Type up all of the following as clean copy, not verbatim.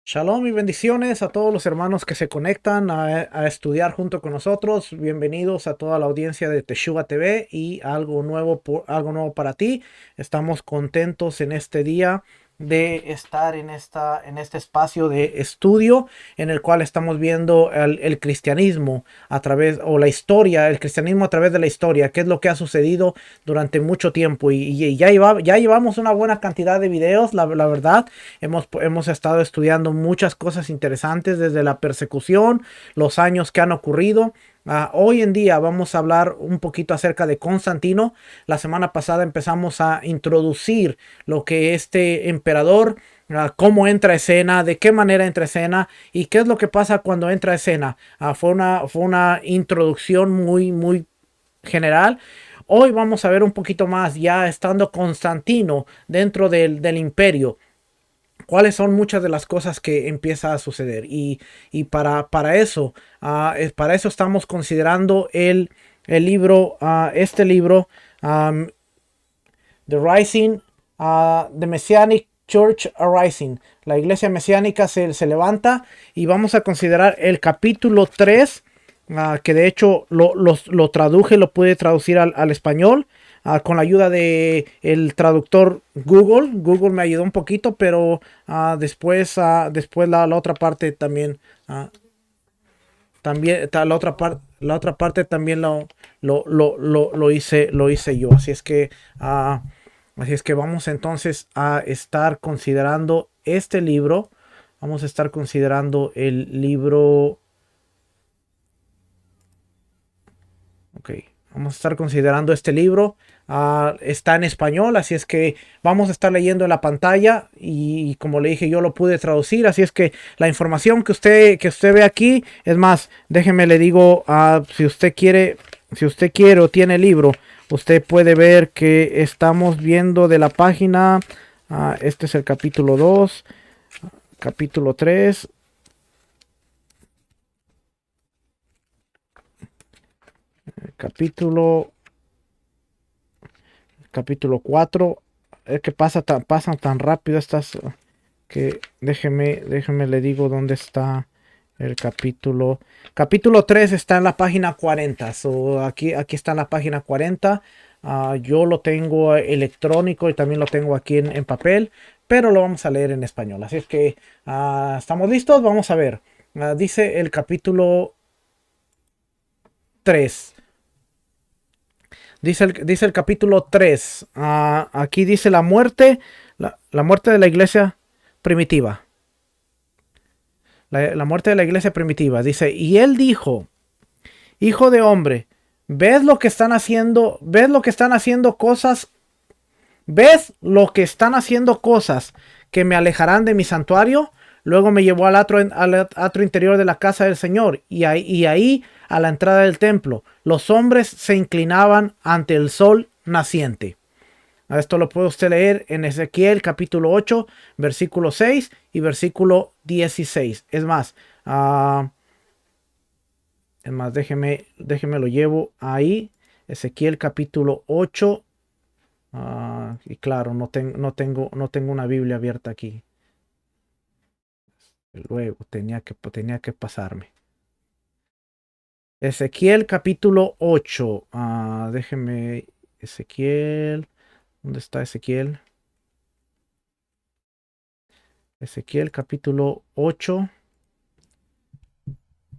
Shalom y bendiciones a todos los hermanos que se conectan a estudiar junto con nosotros. Bienvenidos a toda la audiencia de Teshuvah TV y algo nuevo para ti. Estamos contentos en este día de estar en este espacio de estudio en el cual estamos viendo el cristianismo a través, o la historia, el cristianismo a través de la historia, qué es lo que ha sucedido durante mucho tiempo. Y ya llevamos una buena cantidad de videos, la verdad. Hemos estado estudiando muchas cosas interesantes desde la persecución, los años que han ocurrido. Hoy en día vamos a hablar un poquito acerca de Constantino. La semana pasada empezamos a introducir lo que este emperador, cómo entra a escena, de qué manera entra a escena y qué es lo que pasa cuando entra a escena. Fue una introducción muy general. Hoy vamos a ver un poquito más, ya estando Constantino dentro del imperio, cuáles son muchas de las cosas que empieza a suceder. Y para eso, para eso estamos considerando el libro, este libro, The Rising, The Messianic Church Arising. La iglesia mesiánica se levanta, y vamos a considerar el capítulo 3, que de hecho lo traduje, lo pude traducir al español. Con la ayuda de el traductor Google. Google me ayudó un poquito, pero después la otra parte también, la otra parte también lo hice yo. Así es que vamos entonces a estar considerando este libro. Vamos a estar considerando el libro. Ok, vamos a estar considerando este libro. Está en español, así es que vamos a estar leyendo en la pantalla, y como le dije, yo lo pude traducir, así es que la información que usted ve aquí, es más, déjeme le digo, si usted quiere o tiene el libro, usted puede ver que estamos viendo de la página, este es el capítulo 2, capítulo 3, capítulo capítulo 4. Es que pasan tan rápido estas, que déjeme le digo dónde está el capítulo. Capítulo 3 está en la página 40. Aquí está en la página 40. Yo lo tengo electrónico y también lo tengo aquí en papel, pero lo vamos a leer en español. Así es que estamos listos. Vamos a ver. Dice el capítulo 3. Dice el capítulo 3. Aquí dice la muerte de la iglesia primitiva. La muerte de la iglesia primitiva. Dice, y él dijo, hijo de hombre, ¿ves lo que están haciendo? ¿Ves lo que están haciendo cosas? ¿Ves lo que están haciendo cosas que me alejarán de mi santuario? Luego me llevó al atrio interior de la casa del Señor, y ahí a la entrada del templo los hombres se inclinaban ante el sol naciente. Esto lo puede usted leer en Ezequiel capítulo 8, versículo 6 y versículo 16. Déjeme lo llevo ahí. Ezequiel capítulo 8. Y claro, no tengo una Biblia abierta aquí. Luego tenía que pasarme. Ezequiel capítulo 8. Ezequiel. ¿Dónde está Ezequiel? Ezequiel capítulo 8.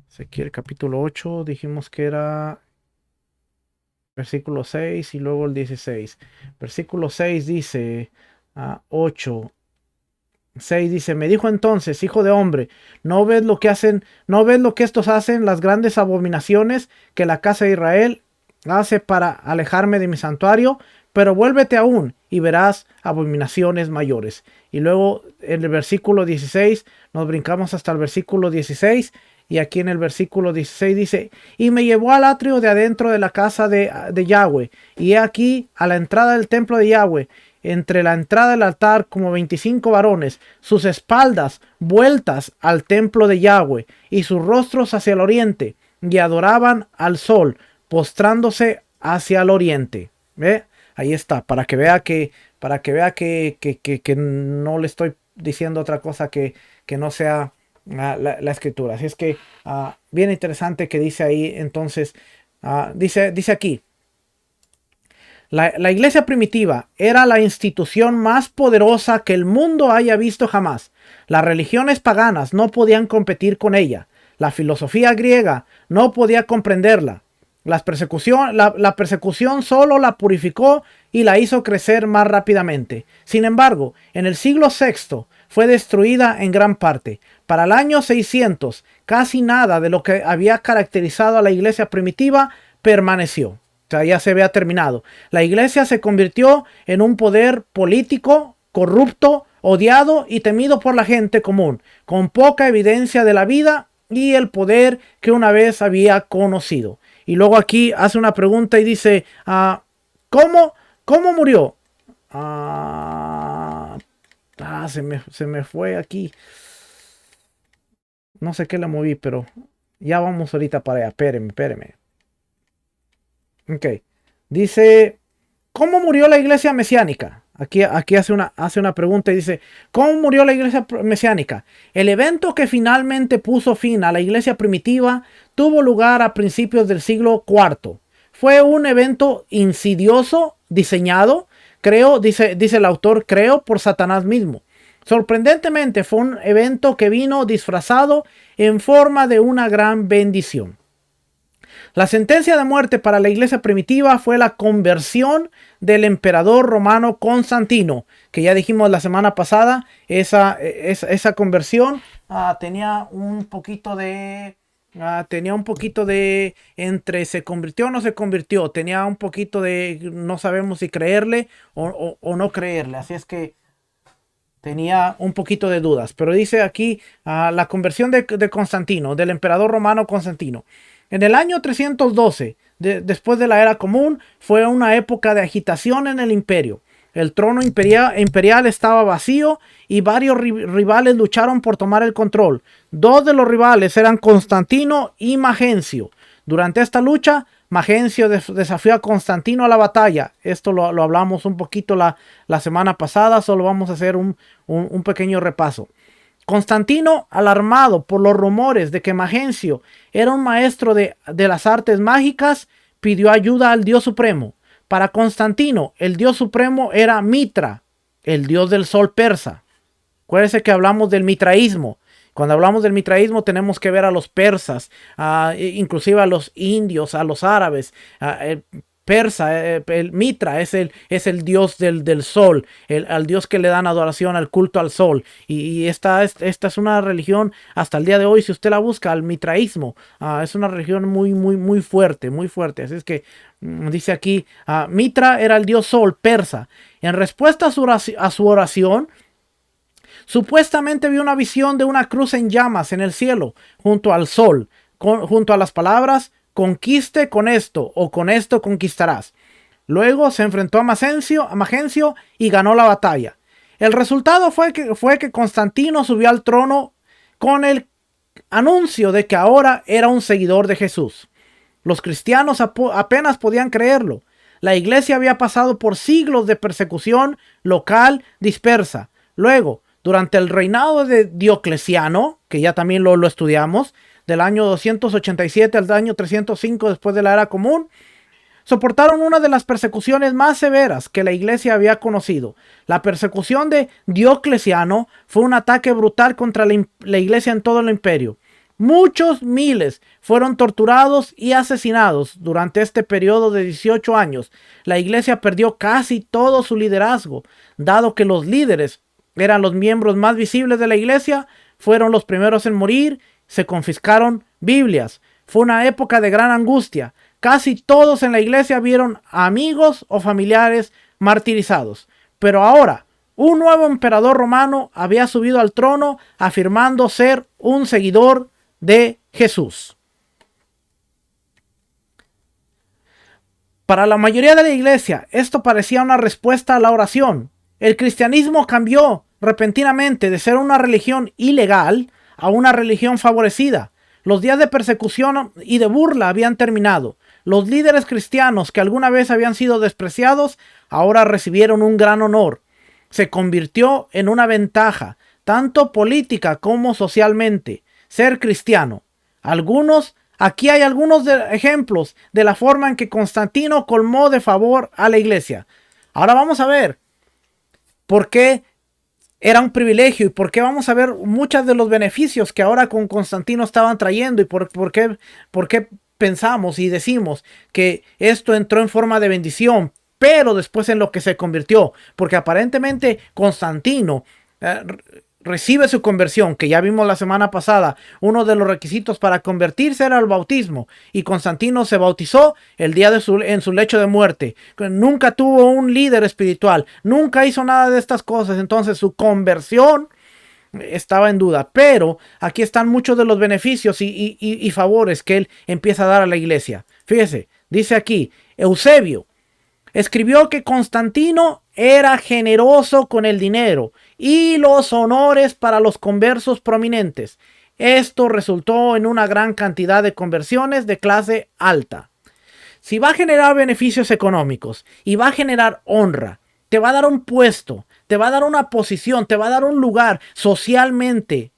Ezequiel capítulo 8. Dijimos que era versículo 6 y luego el 16. Versículo 6 dice, 8. 6 dice, me dijo entonces, hijo de hombre, ¿no ves lo que hacen? ¿No ves lo que estos hacen, las grandes abominaciones que la casa de Israel hace para alejarme de mi santuario? Pero vuélvete aún y verás abominaciones mayores. Y luego en el versículo 16 nos brincamos hasta el versículo 16, y aquí en el versículo 16 dice, y me llevó al atrio de adentro de la casa de Yahweh, y he aquí a la entrada del templo de Yahweh, entre la entrada del altar, como 25 varones, sus espaldas vueltas al templo de Yahweh y sus rostros hacia el oriente, y adoraban al sol, postrándose hacia el oriente. ¿Ve? Ahí está, para que vea que no le estoy diciendo otra cosa que no sea la escritura. Así es que bien interesante que dice ahí. Entonces, dice aquí. La iglesia primitiva era la institución más poderosa que el mundo haya visto jamás. Las religiones paganas no podían competir con ella. La filosofía griega no podía comprenderla. La persecución solo la purificó y la hizo crecer más rápidamente. Sin embargo, en el siglo VI fue destruida en gran parte. Para el año 600, casi nada de lo que había caracterizado a la iglesia primitiva permaneció. O sea, ya se había terminado. La iglesia se convirtió en un poder político, corrupto, odiado y temido por la gente común, con poca evidencia de la vida y el poder que una vez había conocido. Y luego aquí hace una pregunta y dice, ¿cómo murió? Se me fue aquí. No sé qué le moví, pero ya vamos ahorita para allá. Espéreme. Ok. Dice, ¿cómo murió la iglesia mesiánica? Aquí hace una pregunta y dice, ¿cómo murió la iglesia mesiánica? El evento que finalmente puso fin a la iglesia primitiva tuvo lugar a principios del siglo IV. Fue un evento insidioso, diseñado, dice el autor, por Satanás mismo. Sorprendentemente fue un evento que vino disfrazado en forma de una gran bendición. La sentencia de muerte para la iglesia primitiva fue la conversión del emperador romano Constantino, que ya dijimos la semana pasada. Esa conversión tenía un poquito de entre se convirtió o no se convirtió, tenía un poquito de no sabemos si creerle o no creerle, así es que tenía un poquito de dudas. Pero dice aquí la conversión de Constantino, del emperador romano Constantino. En el año 312, después de la era común, fue una época de agitación en el imperio. El trono imperial estaba vacío y varios rivales lucharon por tomar el control. Dos de los rivales eran Constantino y Magencio. Durante esta lucha, Magencio desafió a Constantino a la batalla. Esto lo hablamos un poquito la semana pasada, solo vamos a hacer un pequeño repaso. Constantino, alarmado por los rumores de que Magencio era un maestro de las artes mágicas, pidió ayuda al dios supremo. Para Constantino, el dios supremo era Mitra, el dios del sol persa. Acuérdense que hablamos del mitraísmo. Cuando hablamos del mitraísmo tenemos que ver a los persas, inclusive a los indios, a los árabes. Persa, el Mitra es el dios del sol, al dios que le dan adoración, al culto al sol. Y esta es una religión hasta el día de hoy, si usted la busca, al mitraísmo, es una religión muy fuerte, muy fuerte. Así es que dice aquí, Mitra era el dios sol persa. En respuesta a su oración, supuestamente vio una visión de una cruz en llamas en el cielo, junto al sol, junto a las palabras, conquiste con esto o con esto conquistarás. Luego se enfrentó a Magencio y ganó la batalla. El resultado fue que Constantino subió al trono con el anuncio de que ahora era un seguidor de Jesús. Los cristianos apenas podían creerlo. La iglesia había pasado por siglos de persecución local dispersa. Luego, durante el reinado de Diocleciano, que ya también lo estudiamos, del año 287 al año 305 después de la era común, soportaron una de las persecuciones más severas que la iglesia había conocido. La persecución de Diocleciano fue un ataque brutal contra la iglesia en todo el imperio. Muchos miles fueron torturados y asesinados durante este periodo de 18 años. La iglesia perdió casi todo su liderazgo, dado que los líderes eran los miembros más visibles de la iglesia, fueron los primeros en morir. Se confiscaron Biblias. Fue una época de gran angustia. Casi todos en la iglesia vieron amigos o familiares martirizados. Pero ahora, un nuevo emperador romano había subido al trono afirmando ser un seguidor de Jesús. Para la mayoría de la iglesia, esto parecía una respuesta a la oración. El cristianismo cambió repentinamente de ser una religión ilegal a una religión favorecida. Los días de persecución y de burla habían terminado. Los líderes cristianos que alguna vez habían sido despreciados, ahora recibieron un gran honor. Se convirtió en una ventaja tanto política como socialmente, ser cristiano. Aquí hay algunos ejemplos de la forma en que Constantino colmó de favor a la iglesia. Ahora vamos a ver por qué era un privilegio y por qué vamos a ver muchos de los beneficios que ahora con Constantino estaban trayendo y por qué pensamos y decimos que esto entró en forma de bendición, pero después en lo que se convirtió, porque aparentemente Constantino recibe su conversión, que ya vimos la semana pasada. Uno de los requisitos para convertirse era el bautismo, y Constantino se bautizó el día en su lecho de muerte. Nunca tuvo un líder espiritual, nunca hizo nada de estas cosas, entonces su conversión estaba en duda. Pero aquí están muchos de los beneficios y favores que él empieza a dar a la iglesia. Fíjese, dice aquí, Eusebio escribió que Constantino era generoso con el dinero y los honores para los conversos prominentes. Esto resultó en una gran cantidad de conversiones de clase alta. Si va a generar beneficios económicos y va a generar honra, te va a dar un puesto, te va a dar una posición, te va a dar un lugar socialmente,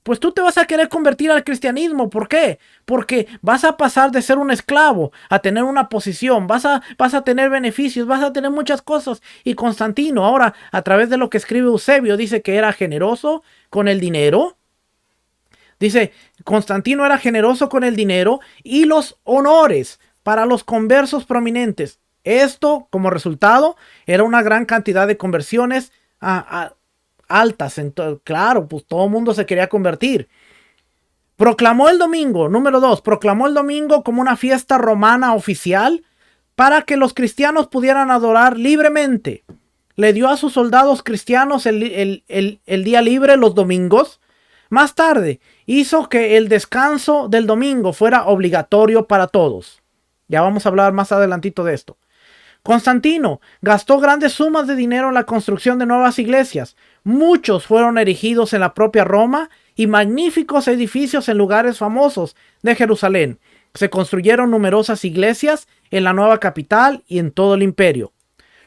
pues tú te vas a querer convertir al cristianismo. ¿Por qué? Porque vas a pasar de ser un esclavo a tener una posición, vas a tener beneficios, vas a tener muchas cosas. Y Constantino, ahora, a través de lo que escribe Eusebio, dice que era generoso con el dinero. Dice, Constantino era generoso con el dinero y los honores para los conversos prominentes. Esto, como resultado, era una gran cantidad de conversiones altas. Entonces, claro, pues todo el mundo se quería convertir. Proclamó el domingo, número 2, proclamó el domingo como una fiesta romana oficial para que los cristianos pudieran adorar libremente. Le dio a sus soldados cristianos el día libre los domingos. Más tarde, hizo que el descanso del domingo fuera obligatorio para todos. Ya vamos a hablar más adelantito de esto. Constantino gastó grandes sumas de dinero en la construcción de nuevas iglesias. Muchos fueron erigidos en la propia Roma y magníficos edificios en lugares famosos de Jerusalén. Se construyeron numerosas iglesias en la nueva capital y en todo el imperio.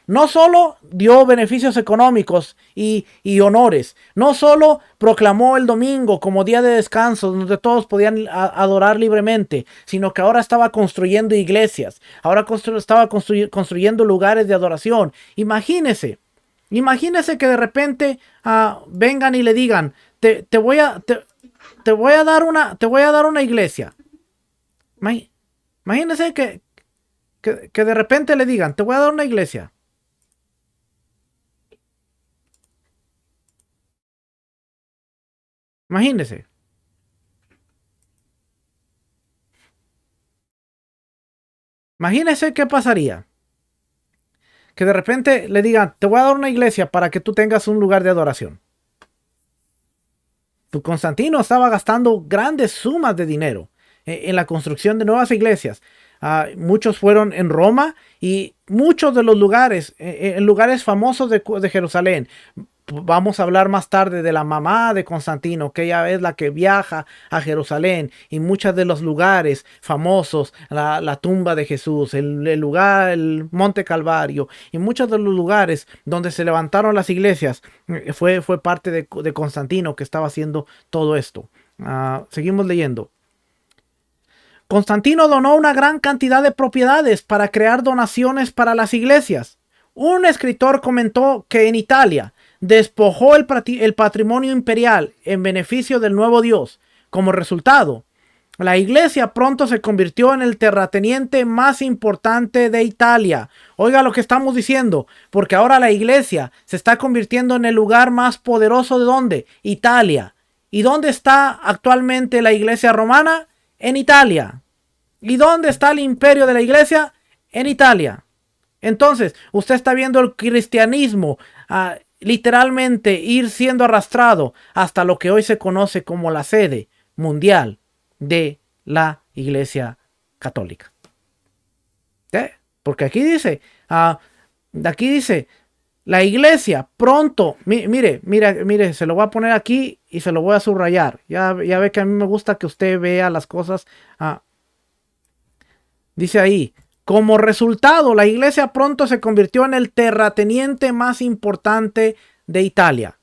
No solo dio beneficios económicos y honores, no solo proclamó el domingo como día de descanso donde todos podían adorar libremente, sino que ahora estaba construyendo iglesias, ahora estaba construyendo lugares de adoración. Imagínese que de repente vengan y le digan, te voy a dar una iglesia. Imagínese que de repente le digan, te voy a dar una iglesia. Imagínese. Imagínese qué pasaría. Que de repente le digan, te voy a dar una iglesia para que tú tengas un lugar de adoración. Pues Constantino estaba gastando grandes sumas de dinero en la construcción de nuevas iglesias. Muchos fueron en Roma y muchos de los lugares, en lugares famosos de Jerusalén. Vamos a hablar más tarde de la mamá de Constantino, que ella es la que viaja a Jerusalén y muchos de los lugares famosos, la tumba de Jesús, el lugar, el Monte Calvario y muchos de los lugares donde se levantaron las iglesias, fue parte de Constantino que estaba haciendo todo esto. Seguimos leyendo. Constantino donó una gran cantidad de propiedades para crear donaciones para las iglesias. Un escritor comentó que en Italia despojó el patrimonio imperial en beneficio del nuevo Dios. Como resultado, la iglesia pronto se convirtió en el terrateniente más importante de Italia. Oiga lo que estamos diciendo, porque ahora la iglesia se está convirtiendo en el lugar más poderoso de ¿dónde? Italia. ¿Y dónde está actualmente la iglesia romana? En Italia. ¿Y dónde está el imperio de la iglesia? En Italia. Entonces, usted está viendo el cristianismo literalmente ir siendo arrastrado hasta lo que hoy se conoce como la sede mundial de la Iglesia Católica. Porque aquí dice, la iglesia pronto, mire, se lo voy a poner aquí y se lo voy a subrayar. Ya ve que a mí me gusta que usted vea las cosas. Dice ahí, como resultado, la iglesia pronto se convirtió en el terrateniente más importante de Italia.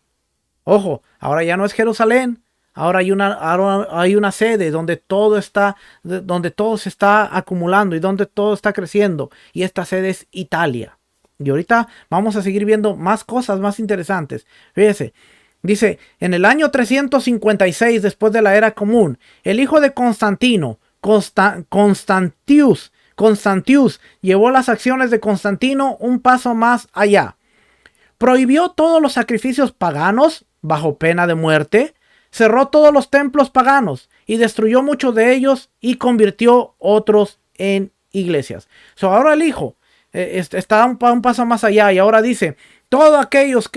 Ojo, ahora ya no es Jerusalén. Ahora hay una sede donde todo se está acumulando y donde todo está creciendo. Y esta sede es Italia. Y ahorita vamos a seguir viendo más cosas más interesantes. Fíjese, dice, en el año 356 después de la era común, el hijo de Constantino, Constantius, llevó las acciones de Constantino un paso más allá. Prohibió todos los sacrificios paganos bajo pena de muerte, cerró todos los templos paganos y destruyó muchos de ellos y convirtió otros en iglesias. Ahora el hijo está un paso más allá y ahora dice, todos aquellos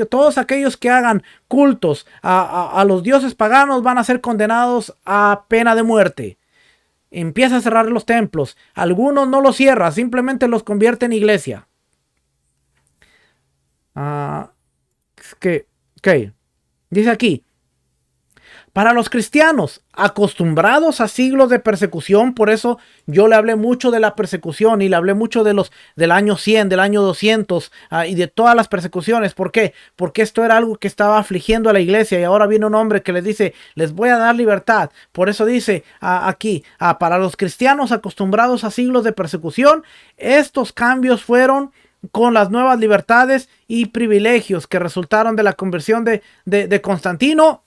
que hagan cultos a los dioses paganos van a ser condenados a pena de muerte. Empieza a cerrar los templos. Algunos no los cierra, simplemente los convierte en iglesia. Dice aquí, para los cristianos acostumbrados a siglos de persecución, por eso yo le hablé mucho de la persecución y le hablé mucho del año 100, del año 200 y de todas las persecuciones. ¿Por qué? Porque esto era algo que estaba afligiendo a la iglesia y ahora viene un hombre que les dice, les voy a dar libertad. Por eso dice aquí, para los cristianos acostumbrados a siglos de persecución, estos cambios fueron con las nuevas libertades y privilegios que resultaron de la conversión de Constantino,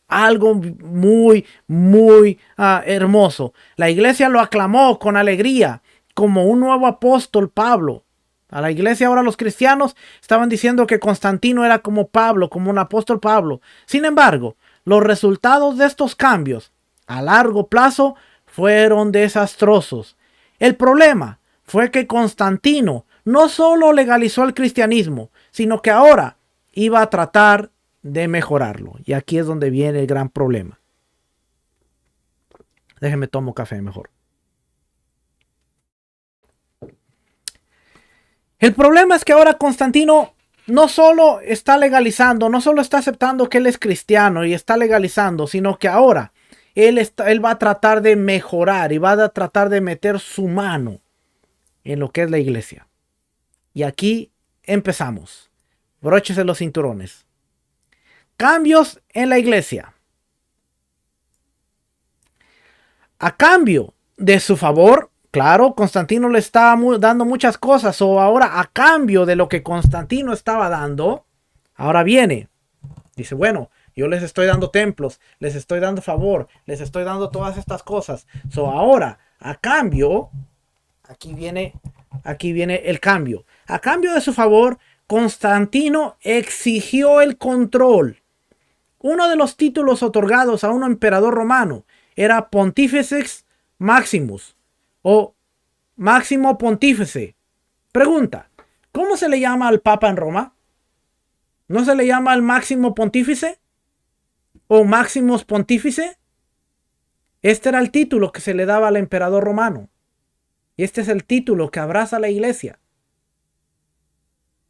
algo muy, muy hermoso. La iglesia lo aclamó con alegría como un nuevo apóstol Pablo. A la iglesia ahora los cristianos estaban diciendo que Constantino era como Pablo, como un apóstol Pablo. Sin embargo, los resultados de estos cambios a largo plazo fueron desastrosos. El problema fue que Constantino no solo legalizó el cristianismo, sino que ahora iba a tratar de mejorarlo. Y aquí es donde viene el gran problema. Déjenme tomo café mejor. El problema es que ahora Constantino no solo está legalizando, no solo está aceptando que él es cristiano y está legalizando, sino que ahora él va a tratar de mejorar y va a tratar de meter su mano en lo que es la iglesia. Y aquí empezamos. Bróchese los cinturones. Cambios en la iglesia. A cambio de su favor, claro, Constantino le estaba dando muchas cosas. O ahora, a cambio de lo que Constantino estaba dando, ahora viene. Dice, bueno, yo les estoy dando templos, les estoy dando favor, les estoy dando todas estas cosas. Ahora, a cambio, aquí viene el cambio. A cambio de su favor, Constantino exigió el control. Uno de los títulos otorgados a un emperador romano era Pontifex Maximus o Máximo Pontífice. Pregunta, ¿cómo se le llama al Papa en Roma? ¿No se le llama al Máximo Pontífice? ¿O Maximus Pontífice? Este era el título que se le daba al emperador romano. Y este es el título que abraza la iglesia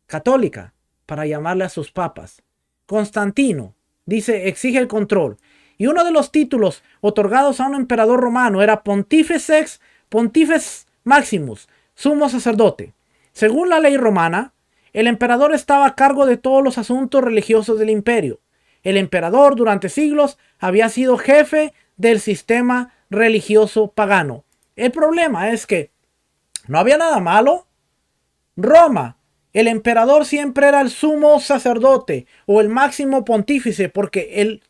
católica para llamarle a sus papas. Constantino dice, exige el control. Y uno de los títulos otorgados a un emperador romano era Pontifex Maximus, sumo sacerdote. Según la ley romana, el emperador estaba a cargo de todos los asuntos religiosos del imperio. El emperador durante siglos había sido jefe del sistema religioso pagano. El problema es que no había nada malo. Roma, el emperador siempre era el sumo sacerdote o el máximo pontífice porque el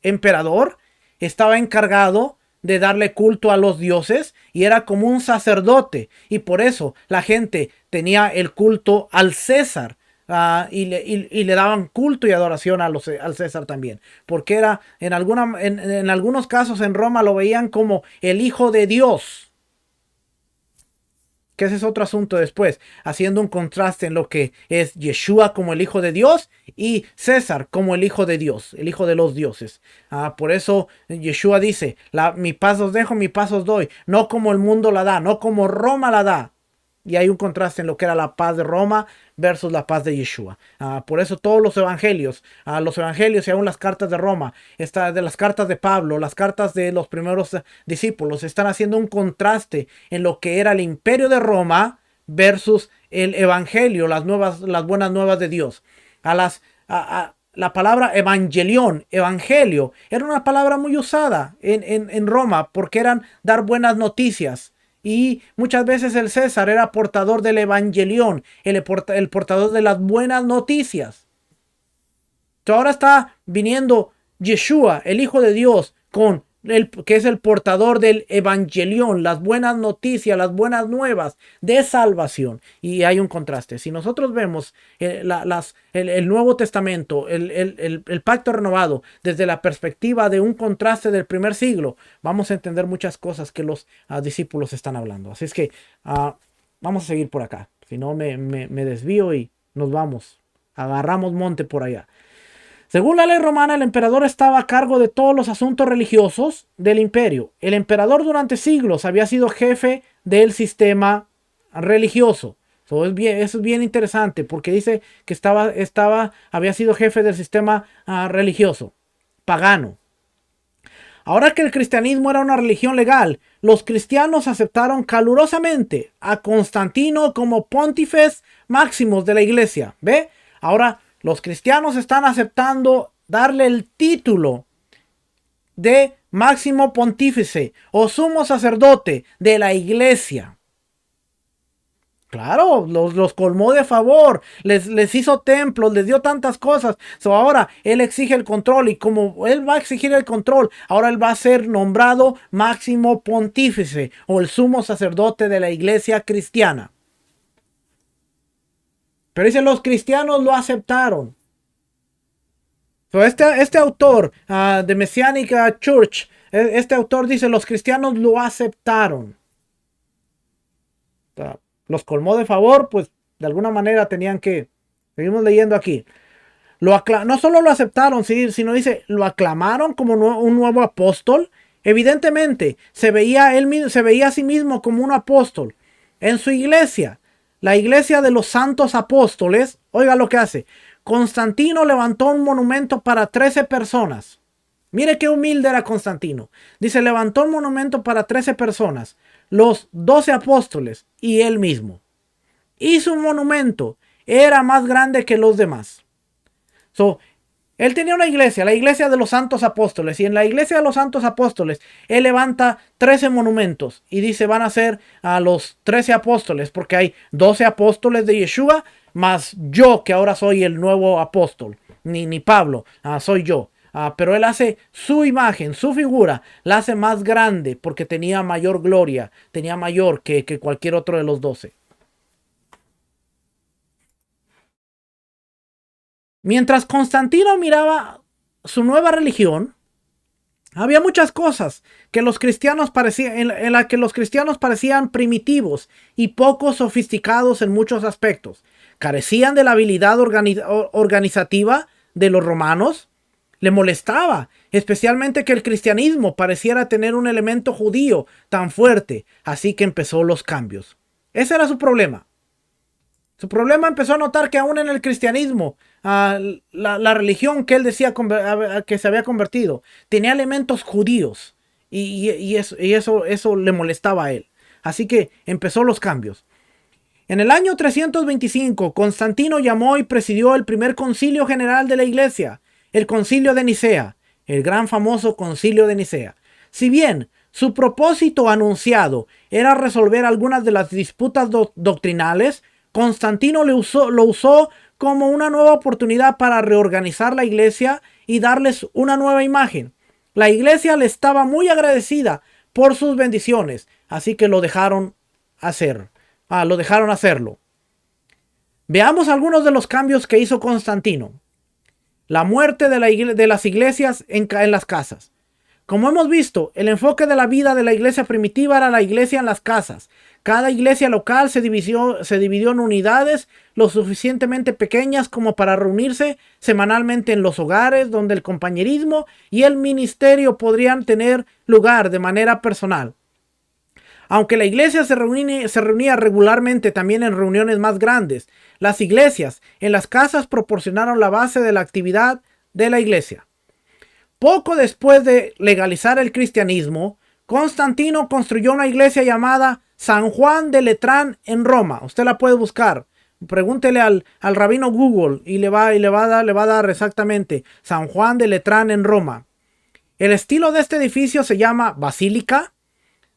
emperador estaba encargado de darle culto a los dioses y era como un sacerdote. Y por eso la gente tenía el culto al César. Y le daban culto y adoración al César también. Porque era en algunos casos en Roma lo veían como el hijo de Dios. Que ese es otro asunto después, haciendo un contraste en lo que es Yeshua como el hijo de Dios y César como el hijo de Dios, el hijo de los dioses. Por eso Yeshua dice, mi paz os dejo, mi paz os doy, no como el mundo la da, no como Roma la da. Y hay un contraste en lo que era la paz de Roma versus la paz de Yeshua. Por eso todos los evangelios y aún las cartas de Roma, de las cartas de Pablo, las cartas de los primeros discípulos, están haciendo un contraste en lo que era el imperio de Roma versus el evangelio, las buenas nuevas de Dios. la palabra evangelión, evangelio, era una palabra muy usada en Roma porque eran dar buenas noticias. Y muchas veces el César era portador del evangelión, el portador de las buenas noticias. Entonces ahora está viniendo Yeshua, el Hijo de Dios, que es el portador del evangelión, las buenas noticias, las buenas nuevas de salvación. Y hay un contraste. Si nosotros vemos el Nuevo Testamento, el pacto renovado, desde la perspectiva de un contraste del primer siglo, vamos a entender muchas cosas que los discípulos están hablando. Así es que vamos a seguir por acá. Si no, me desvío y nos vamos. Agarramos monte por allá. Según la ley romana, el emperador estaba a cargo de todos los asuntos religiosos del imperio. El emperador durante siglos había sido jefe del sistema religioso. Eso es bien interesante porque dice que había sido jefe del sistema religioso, pagano. Ahora que el cristianismo era una religión legal, los cristianos aceptaron calurosamente a Constantino como pontífice máximo de la iglesia. ¿Ve? Ahora los cristianos están aceptando darle el título de máximo pontífice o sumo sacerdote de la iglesia. Claro, los colmó de favor, les hizo templos, les dio tantas cosas. Ahora él exige el control y como él va a exigir el control, ahora él va a ser nombrado máximo pontífice o el sumo sacerdote de la iglesia cristiana. Pero dicen los cristianos lo aceptaron. Este autor de Messianic Church, este autor dice los cristianos lo aceptaron. Los colmó de favor, pues de alguna manera tenían que. Seguimos leyendo aquí. No solo lo aceptaron, sino dice, lo aclamaron como un nuevo apóstol. Evidentemente, se veía a sí mismo como un apóstol. En su iglesia, la iglesia de los santos apóstoles, oiga lo que hace. Constantino levantó un monumento para 13 personas. Mire qué humilde era Constantino. Dice, levantó un monumento para 13 personas. Los 12 apóstoles y él mismo. Y su monumento era más grande que los demás. Él tenía una iglesia, la iglesia de los santos apóstoles. Y en la iglesia de los santos apóstoles, él levanta 13 monumentos. Y dice, van a ser a los 13 apóstoles. Porque hay 12 apóstoles de Yeshua, más yo que ahora soy el nuevo apóstol. Ni Pablo, soy yo. Pero él hace su imagen, su figura, la hace más grande porque tenía mayor gloria. Tenía mayor que cualquier otro de los 12. Mientras Constantino miraba su nueva religión, había muchas cosas que los cristianos en las que los cristianos parecían primitivos y poco sofisticados en muchos aspectos. Carecían de la habilidad organizativa de los romanos. Le molestaba, especialmente que el cristianismo pareciera tener un elemento judío tan fuerte. Así que empezó los cambios. Ese era su problema. Su problema empezó a notar que aún en el cristianismo, la religión que él decía que se había convertido, tenía elementos judíos. Y eso le molestaba a él. Así que empezó los cambios. En el año 325, Constantino llamó y presidió el primer concilio general de la iglesia, el concilio de Nicea, el gran famoso concilio de Nicea. Si bien su propósito anunciado era resolver algunas de las disputas doctrinales, Constantino lo usó como una nueva oportunidad para reorganizar la iglesia y darles una nueva imagen. La iglesia le estaba muy agradecida por sus bendiciones, así que lo dejaron hacerlo. Veamos algunos de los cambios que hizo Constantino. La muerte de las iglesias en las casas. Como hemos visto, el enfoque de la vida de la iglesia primitiva era la iglesia en las casas. Cada iglesia local se dividió en unidades lo suficientemente pequeñas como para reunirse semanalmente en los hogares, donde el compañerismo y el ministerio podrían tener lugar de manera personal. Aunque la iglesia se reunía regularmente también en reuniones más grandes, las iglesias en las casas proporcionaron la base de la actividad de la iglesia. Poco después de legalizar el cristianismo, Constantino construyó una iglesia llamada San Juan de Letrán en Roma. Usted la puede buscar. Pregúntele al rabino Google y le va a dar exactamente San Juan de Letrán en Roma. El estilo de este edificio se llama basílica.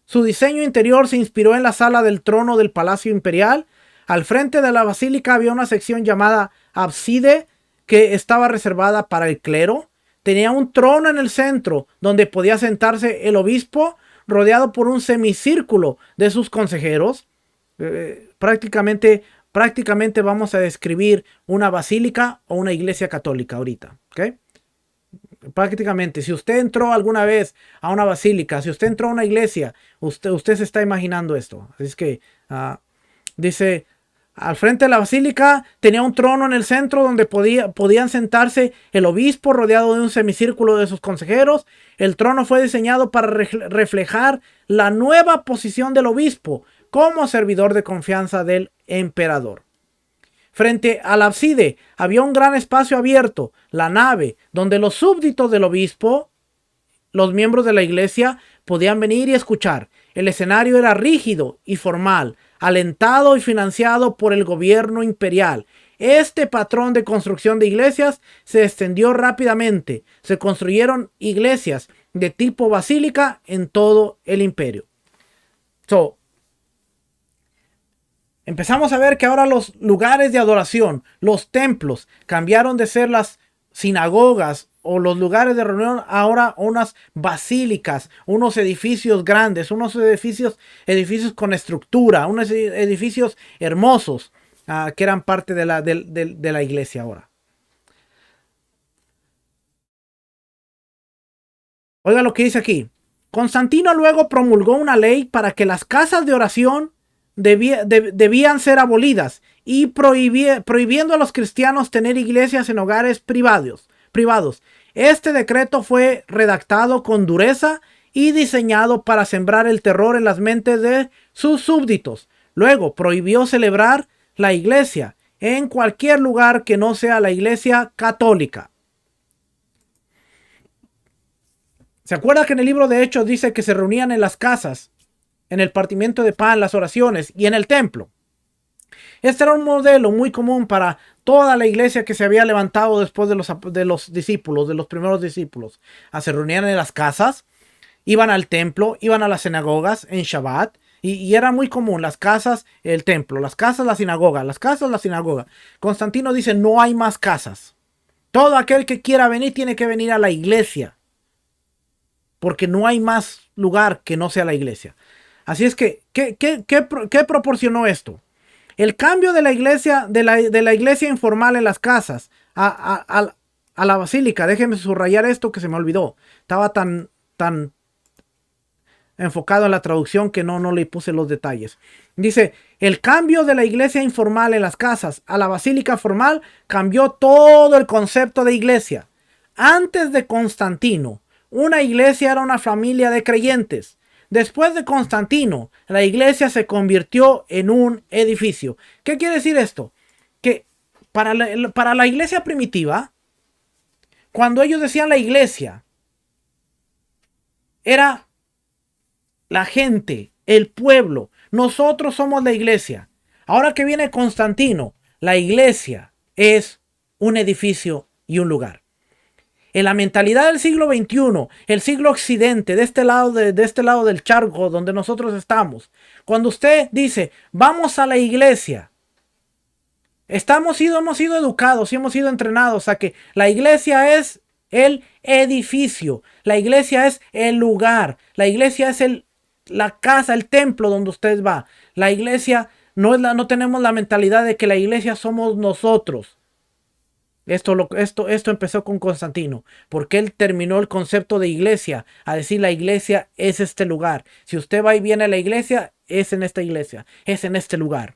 Su diseño interior se inspiró en la sala del trono del Palacio Imperial. Al frente de la basílica había una sección llamada ábside que estaba reservada para el clero. Tenía un trono en el centro donde podía sentarse el obispo, rodeado por un semicírculo de sus consejeros. Prácticamente vamos a describir una basílica o una iglesia católica ahorita, ¿ok? Prácticamente, si usted entró alguna vez a una basílica, si usted entró a una iglesia, usted se está imaginando esto. Así es que dice, al frente de la basílica tenía un trono en el centro donde podían sentarse el obispo rodeado de un semicírculo de sus consejeros. El trono fue diseñado para reflejar la nueva posición del obispo como servidor de confianza del emperador. Frente al ábside había un gran espacio abierto, la nave, donde los súbditos del obispo, los miembros de la iglesia, podían venir y escuchar. El escenario era rígido y formal, alentado y financiado por el gobierno imperial. Este patrón de construcción de iglesias se extendió rápidamente. Se construyeron iglesias de tipo basílica en todo el imperio. Empezamos a ver que ahora los lugares de adoración, los templos, cambiaron de ser las sinagogas o los lugares de reunión, ahora unas basílicas, unos edificios grandes, unos edificios con estructura, unos edificios hermosos que eran parte de la iglesia ahora. Oiga lo que dice aquí. Constantino luego promulgó una ley para que las casas de oración debían ser abolidas y prohibiendo a los cristianos tener iglesias en hogares privados. Este decreto fue redactado con dureza y diseñado para sembrar el terror en las mentes de sus súbditos. Luego prohibió celebrar la iglesia en cualquier lugar que no sea la iglesia católica. ¿Se acuerda que en el libro de Hechos dice que se reunían en las casas, en el partimiento de pan, las oraciones y en el templo? Este era un modelo muy común para toda la iglesia que se había levantado después de los discípulos, de los primeros discípulos. Se reunían en las casas, iban al templo, iban a las sinagogas en Shabbat, y era muy común las casas, el templo, las casas, la sinagoga, las casas, la sinagoga. Constantino dice, no hay más casas. Todo aquel que quiera venir tiene que venir a la iglesia, porque no hay más lugar que no sea la iglesia. Así es que, ¿qué proporcionó esto? El cambio de la iglesia, de la iglesia informal en las casas a la basílica. Déjenme subrayar esto que se me olvidó. Estaba tan enfocado en la traducción que no le puse los detalles. Dice, el cambio de la iglesia informal en las casas a la basílica formal cambió todo el concepto de iglesia. Antes de Constantino, una iglesia era una familia de creyentes. Después de Constantino, la iglesia se convirtió en un edificio. ¿Qué quiere decir esto? Que para la iglesia primitiva, cuando ellos decían la iglesia, era la gente, el pueblo. Nosotros somos la iglesia. Ahora que viene Constantino, la iglesia es un edificio y un lugar. En la mentalidad del siglo XXI, el siglo occidente, de este lado del charco donde nosotros estamos, cuando usted dice, vamos a la iglesia, hemos sido educados y hemos sido entrenados a que la iglesia es el edificio, la iglesia es el lugar, la iglesia es la casa, el templo donde usted va. La iglesia no tenemos la mentalidad de que la iglesia somos nosotros. Esto empezó con Constantino, porque él terminó el concepto de iglesia, a decir la iglesia es este lugar. Si usted va y viene a la iglesia, es en esta iglesia, es en este lugar.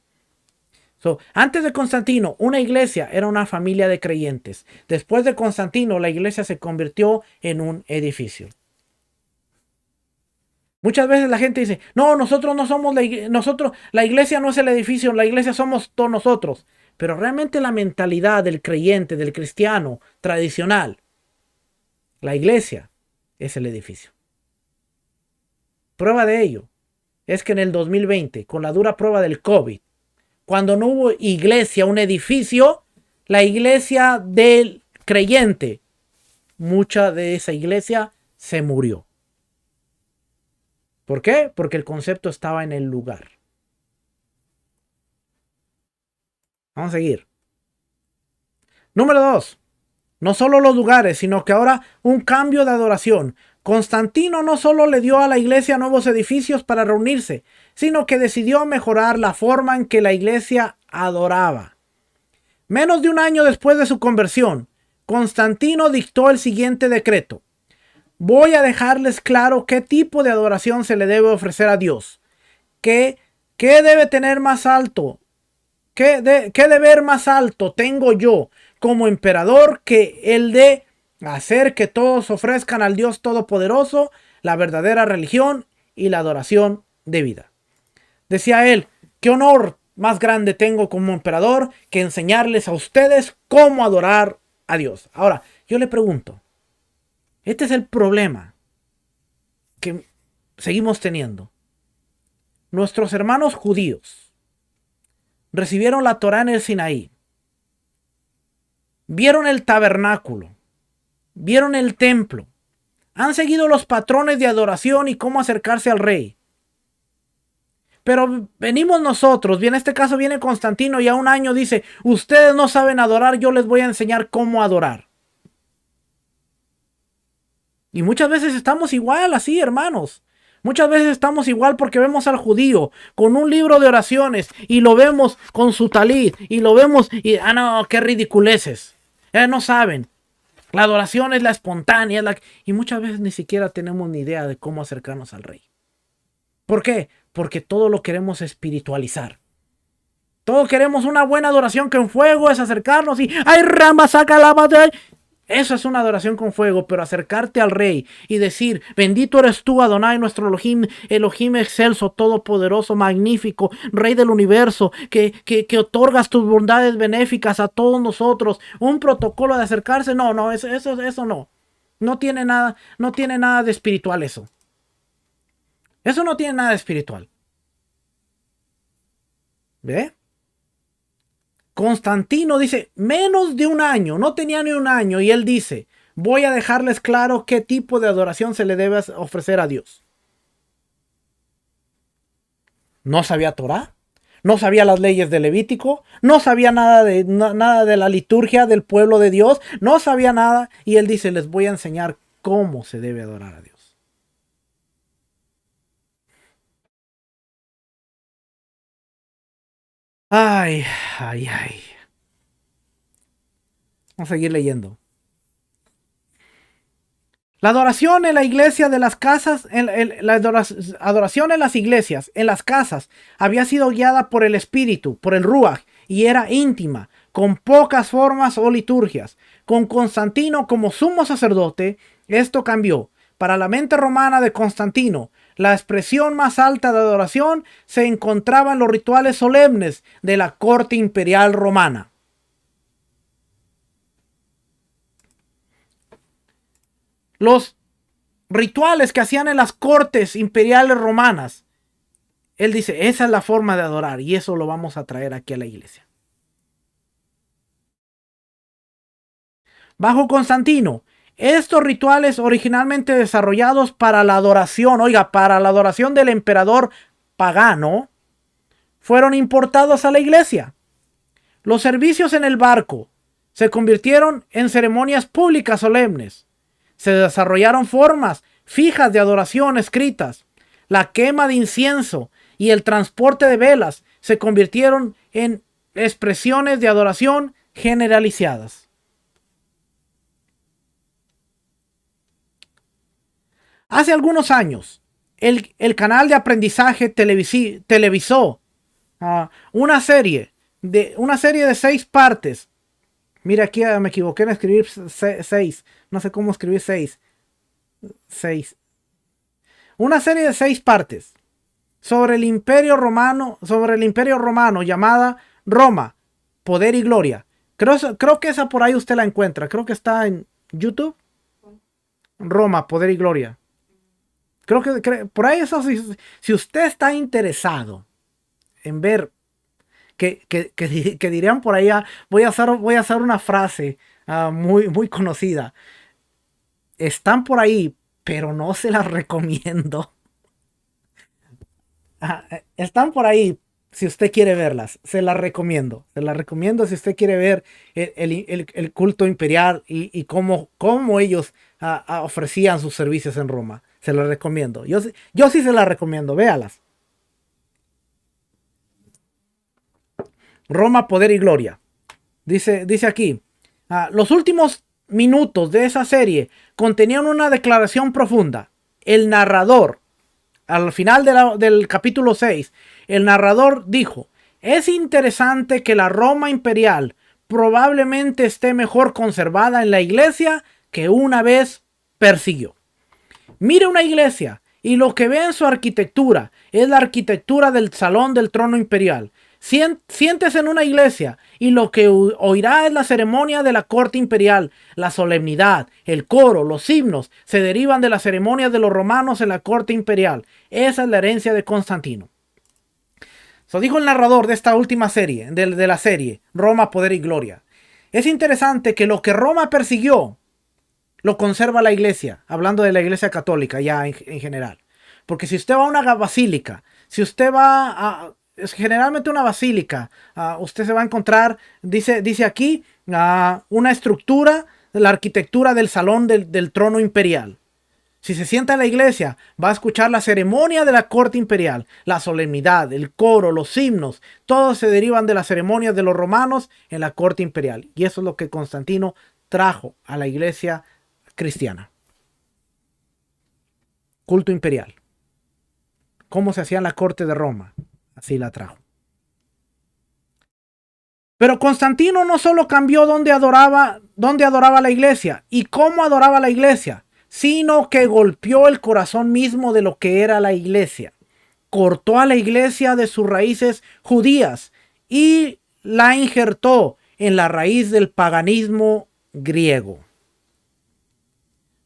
Antes de Constantino, una iglesia era una familia de creyentes. Después de Constantino, la iglesia se convirtió en un edificio. Muchas veces la gente dice, no, nosotros no somos la iglesia no es el edificio, la iglesia somos todos nosotros. Pero realmente la mentalidad del creyente, del cristiano tradicional, la iglesia es el edificio. Prueba de ello es que en el 2020, con la dura prueba del COVID, cuando no hubo iglesia, un edificio, la iglesia del creyente, mucha de esa iglesia se murió. ¿Por qué? Porque el concepto estaba en el lugar. Vamos a seguir. Número 2. No solo los lugares, sino que ahora un cambio de adoración. Constantino no solo le dio a la iglesia nuevos edificios para reunirse, sino que decidió mejorar la forma en que la iglesia adoraba. Menos de un año después de su conversión, Constantino dictó el siguiente decreto. Voy a dejarles claro qué tipo de adoración se le debe ofrecer a Dios. ¿Qué debe tener más alto? ¿Qué deber más alto tengo yo como emperador que el de hacer que todos ofrezcan al Dios Todopoderoso la verdadera religión y la adoración debida? Decía él, ¿qué honor más grande tengo como emperador que enseñarles a ustedes cómo adorar a Dios? Ahora, yo le pregunto, este es el problema que seguimos teniendo. Nuestros hermanos judíos recibieron la Torá en el Sinaí, vieron el tabernáculo, vieron el templo, han seguido los patrones de adoración y cómo acercarse al rey. Pero venimos nosotros, en este caso viene Constantino y a un año dice, ustedes no saben adorar, yo les voy a enseñar cómo adorar. Y muchas veces estamos igual así, hermanos. Muchas veces estamos igual porque vemos al judío con un libro de oraciones y lo vemos con su talit y lo vemos y, no, qué ridiculeces. No saben. La adoración es la espontánea. Y muchas veces ni siquiera tenemos ni idea de cómo acercarnos al rey. ¿Por qué? Porque todo lo queremos espiritualizar. Todos queremos una buena adoración que en fuego es acercarnos y ¡ay, rama, saca la madre! Eso es una adoración con fuego, pero acercarte al rey y decir, bendito eres tú, Adonai, nuestro Elohim, Elohim excelso, todopoderoso, magnífico, rey del universo, que otorgas tus bondades benéficas a todos nosotros. Un protocolo de acercarse, eso no. No tiene nada de espiritual eso. Eso no tiene nada de espiritual. ¿Ve? Constantino dice, menos de un año, no tenía ni un año, y él dice, voy a dejarles claro qué tipo de adoración se le debe ofrecer a Dios. No sabía Torá, no sabía las leyes de Levítico, no sabía nada de la liturgia del pueblo de Dios, no sabía nada, y él dice, les voy a enseñar cómo se debe adorar a Dios. Ay, ay, ay. Vamos a seguir leyendo. La adoración en la iglesia de las casas, la adoración en las iglesias, en las casas, había sido guiada por el Espíritu, por el Ruach, y era íntima, con pocas formas o liturgias. Con Constantino como sumo sacerdote, esto cambió. Para la mente romana de Constantino, la expresión más alta de adoración se encontraba en los rituales solemnes de la corte imperial romana. Los rituales que hacían en las cortes imperiales romanas, él dice, esa es la forma de adorar y eso lo vamos a traer aquí a la iglesia. Bajo Constantino, estos rituales originalmente desarrollados para la adoración, para la adoración del emperador pagano, fueron importados a la iglesia. Los servicios en el barco se convirtieron en ceremonias públicas solemnes. Se desarrollaron formas fijas de adoración escritas. La quema de incienso y el transporte de velas se convirtieron en expresiones de adoración generalizadas. Hace algunos años, el canal de aprendizaje televisó una serie de 6 partes. Mira, aquí me equivoqué en escribir 6. No sé cómo escribir 6. 6. Una serie de 6 partes sobre el imperio romano llamada Roma, Poder y Gloria. Creo que esa por ahí usted la encuentra. Creo que está en YouTube. Roma, Poder y Gloria. Creo que por ahí eso, si usted está interesado en ver que dirían por allá, voy a hacer una frase muy conocida. Están por ahí, pero no se las recomiendo. Están por ahí, si usted quiere verlas, se las recomiendo. Se las recomiendo si usted quiere ver el culto imperial y cómo ellos ofrecían sus servicios en Roma. Se las recomiendo. Yo sí se las recomiendo, véalas. Roma, poder y gloria. Dice aquí, los últimos minutos de esa serie contenían una declaración profunda. El narrador, al final del capítulo 6, el narrador dijo, es interesante que la Roma imperial probablemente esté mejor conservada en la iglesia que una vez persiguió. Mire una iglesia y lo que ve en su arquitectura es la arquitectura del salón del trono imperial. Siéntese en una iglesia y lo que oirá es la ceremonia de la corte imperial. La solemnidad, el coro, los himnos se derivan de las ceremonias de los romanos en la corte imperial. Esa es la herencia de Constantino. Eso dijo el narrador de esta última serie, de la serie Roma, poder y gloria. Es interesante que lo que Roma persiguió lo conserva la iglesia, hablando de la iglesia católica ya en general. Porque si usted va a una basílica, si usted va a... generalmente una basílica, usted se va a encontrar, dice aquí, una estructura de la arquitectura del salón del trono imperial. Si se sienta en la iglesia, va a escuchar la ceremonia de la corte imperial, la solemnidad, el coro, los himnos, todos se derivan de las ceremonias de los romanos en la corte imperial. Y eso es lo que Constantino trajo a la iglesia cristiana. Culto imperial. ¿Cómo se hacía en la corte de Roma? Así la trajo. Pero Constantino no solo cambió dónde adoraba la iglesia y cómo adoraba la iglesia, sino que golpeó el corazón mismo de lo que era la iglesia. Cortó a la iglesia de sus raíces judías y la injertó en la raíz del paganismo griego.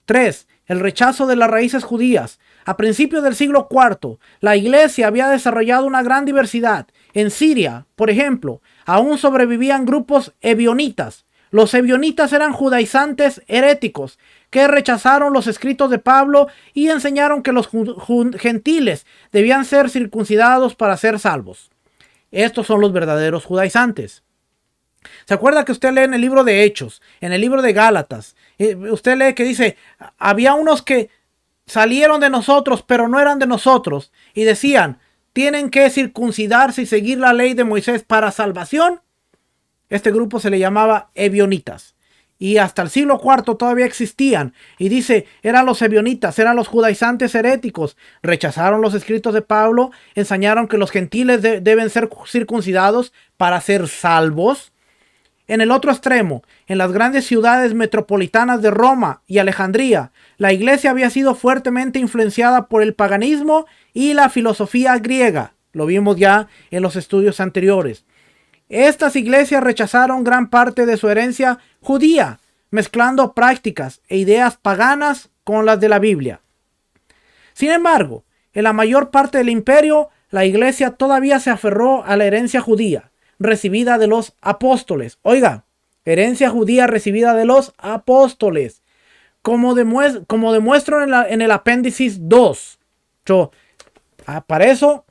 3. El rechazo de las raíces judías. A principios del siglo IV, la iglesia había desarrollado una gran diversidad. En Siria, por ejemplo, aún sobrevivían grupos ebionitas. Los ebionitas eran judaizantes heréticos que rechazaron los escritos de Pablo y enseñaron que los gentiles debían ser circuncidados para ser salvos. Estos son los verdaderos judaizantes. ¿Se acuerda que usted lee en el libro de Hechos, en el libro de Gálatas? Usted lee que dice, había unos que salieron de nosotros, pero no eran de nosotros. Y decían, tienen que circuncidarse y seguir la ley de Moisés para salvación. Este grupo se le llamaba ebionitas. Y hasta el siglo IV todavía existían. Y dice, eran los ebionitas, eran los judaizantes heréticos. Rechazaron los escritos de Pablo, enseñaron que los gentiles deben ser circuncidados para ser salvos. En el otro extremo, en las grandes ciudades metropolitanas de Roma y Alejandría, la iglesia había sido fuertemente influenciada por el paganismo y la filosofía griega. Lo vimos ya en los estudios anteriores. Estas iglesias rechazaron gran parte de su herencia judía, mezclando prácticas e ideas paganas con las de la Biblia. Sin embargo, en la mayor parte del imperio, la iglesia todavía se aferró a la herencia judía recibida de los apóstoles. Oiga, herencia judía recibida de los apóstoles. Como demuestro en el apéndice 2. Para eso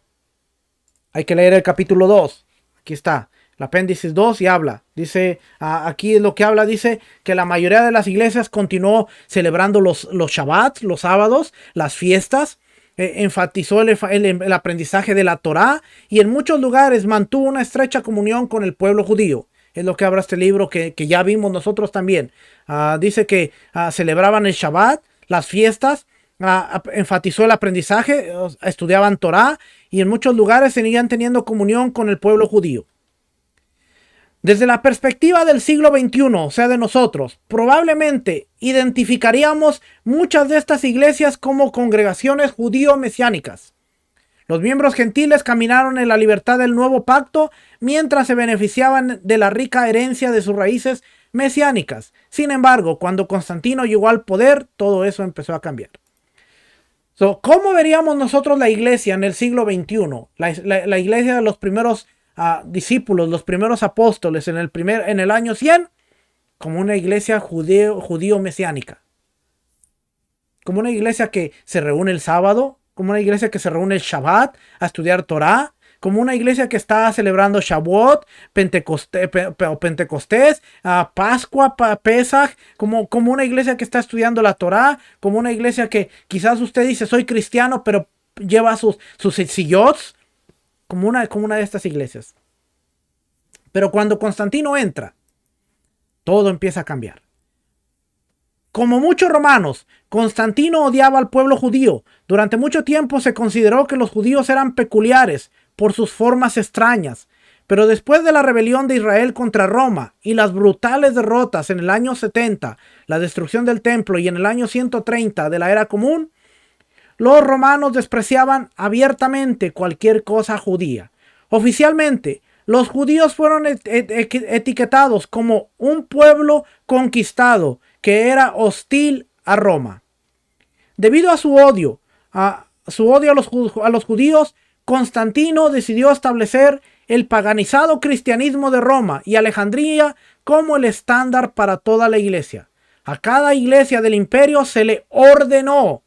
hay que leer el capítulo 2. Aquí está. El apéndice 2 y habla. Dice, aquí es lo que habla. Dice que la mayoría de las iglesias continuó celebrando los Shabbats, los sábados, las fiestas. Enfatizó el aprendizaje de la Torá y en muchos lugares mantuvo una estrecha comunión con el pueblo judío. Es lo que habla este libro que ya vimos nosotros también. Dice que celebraban el Shabbat, las fiestas, enfatizó el aprendizaje, estudiaban Torá y en muchos lugares seguían teniendo comunión con el pueblo judío. Desde la perspectiva del siglo XXI, o sea de nosotros, probablemente identificaríamos muchas de estas iglesias como congregaciones judío-mesiánicas. Los miembros gentiles caminaron en la libertad del nuevo pacto mientras se beneficiaban de la rica herencia de sus raíces mesiánicas. Sin embargo, cuando Constantino llegó al poder, todo eso empezó a cambiar. ¿Cómo veríamos nosotros la iglesia en el siglo XXI? La iglesia de los primeros discípulos, los primeros apóstoles en el año 100, como una iglesia judío mesiánica. Como una iglesia que se reúne el sábado, como una iglesia que se reúne el Shabbat a estudiar Torah, como una iglesia que está celebrando Shavuot, Pentecostés, Pascua, Pesach, como una iglesia que está estudiando la Torah, como una iglesia que quizás usted dice soy cristiano, pero lleva sus sillots, como una de estas iglesias. Pero cuando Constantino entra, todo empieza a cambiar. Como muchos romanos, Constantino odiaba al pueblo judío. Durante mucho tiempo se consideró que los judíos eran peculiares por sus formas extrañas. Pero después de la rebelión de Israel contra Roma y las brutales derrotas en el año 70, la destrucción del templo, y en el año 130 de la era común, los romanos despreciaban abiertamente cualquier cosa judía. Oficialmente, los judíos fueron etiquetados como un pueblo conquistado que era hostil a Roma. Debido a su odio a los judíos, Constantino decidió establecer el paganizado cristianismo de Roma y Alejandría como el estándar para toda la iglesia. A cada iglesia del imperio se le ordenó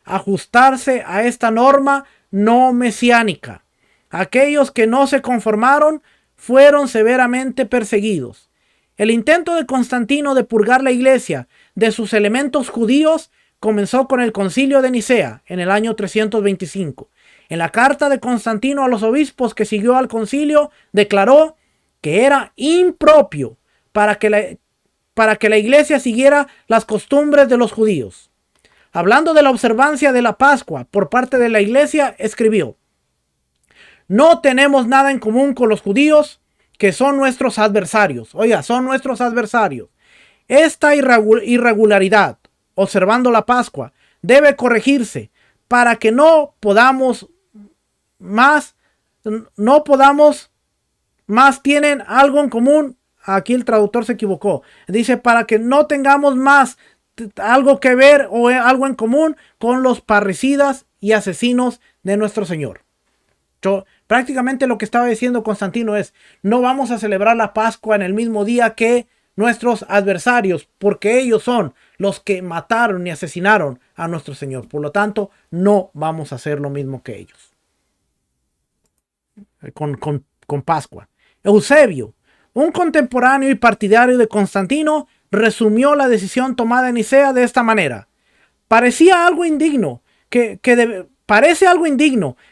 ajustarse a esta norma no mesiánica. Aquellos que no se conformaron fueron severamente perseguidos. El intento de Constantino de purgar la iglesia de sus elementos judíos comenzó con el Concilio de Nicea en el año 325. En la carta de Constantino a los obispos que siguió al concilio, declaró que era impropio para que la iglesia siguiera las costumbres de los judíos. Hablando de la observancia de la Pascua por parte de la iglesia, escribió: no tenemos nada en común con los judíos, que son nuestros adversarios. Oiga, son nuestros adversarios. Esta irregularidad, observando la Pascua, debe corregirse para que no podamos más tienen algo en común. Aquí el traductor se equivocó. Dice para que no tengamos más algo que ver o algo en común con los parricidas y asesinos de nuestro Señor. Prácticamente lo que estaba diciendo Constantino es: no vamos a celebrar la Pascua en el mismo día que nuestros adversarios, porque ellos son los que mataron y asesinaron a nuestro Señor. Por lo tanto, no vamos a hacer lo mismo que ellos. Con Pascua. Eusebio, un contemporáneo y partidario de Constantino, resumió la decisión tomada en Nicea de esta manera: parece algo indigno que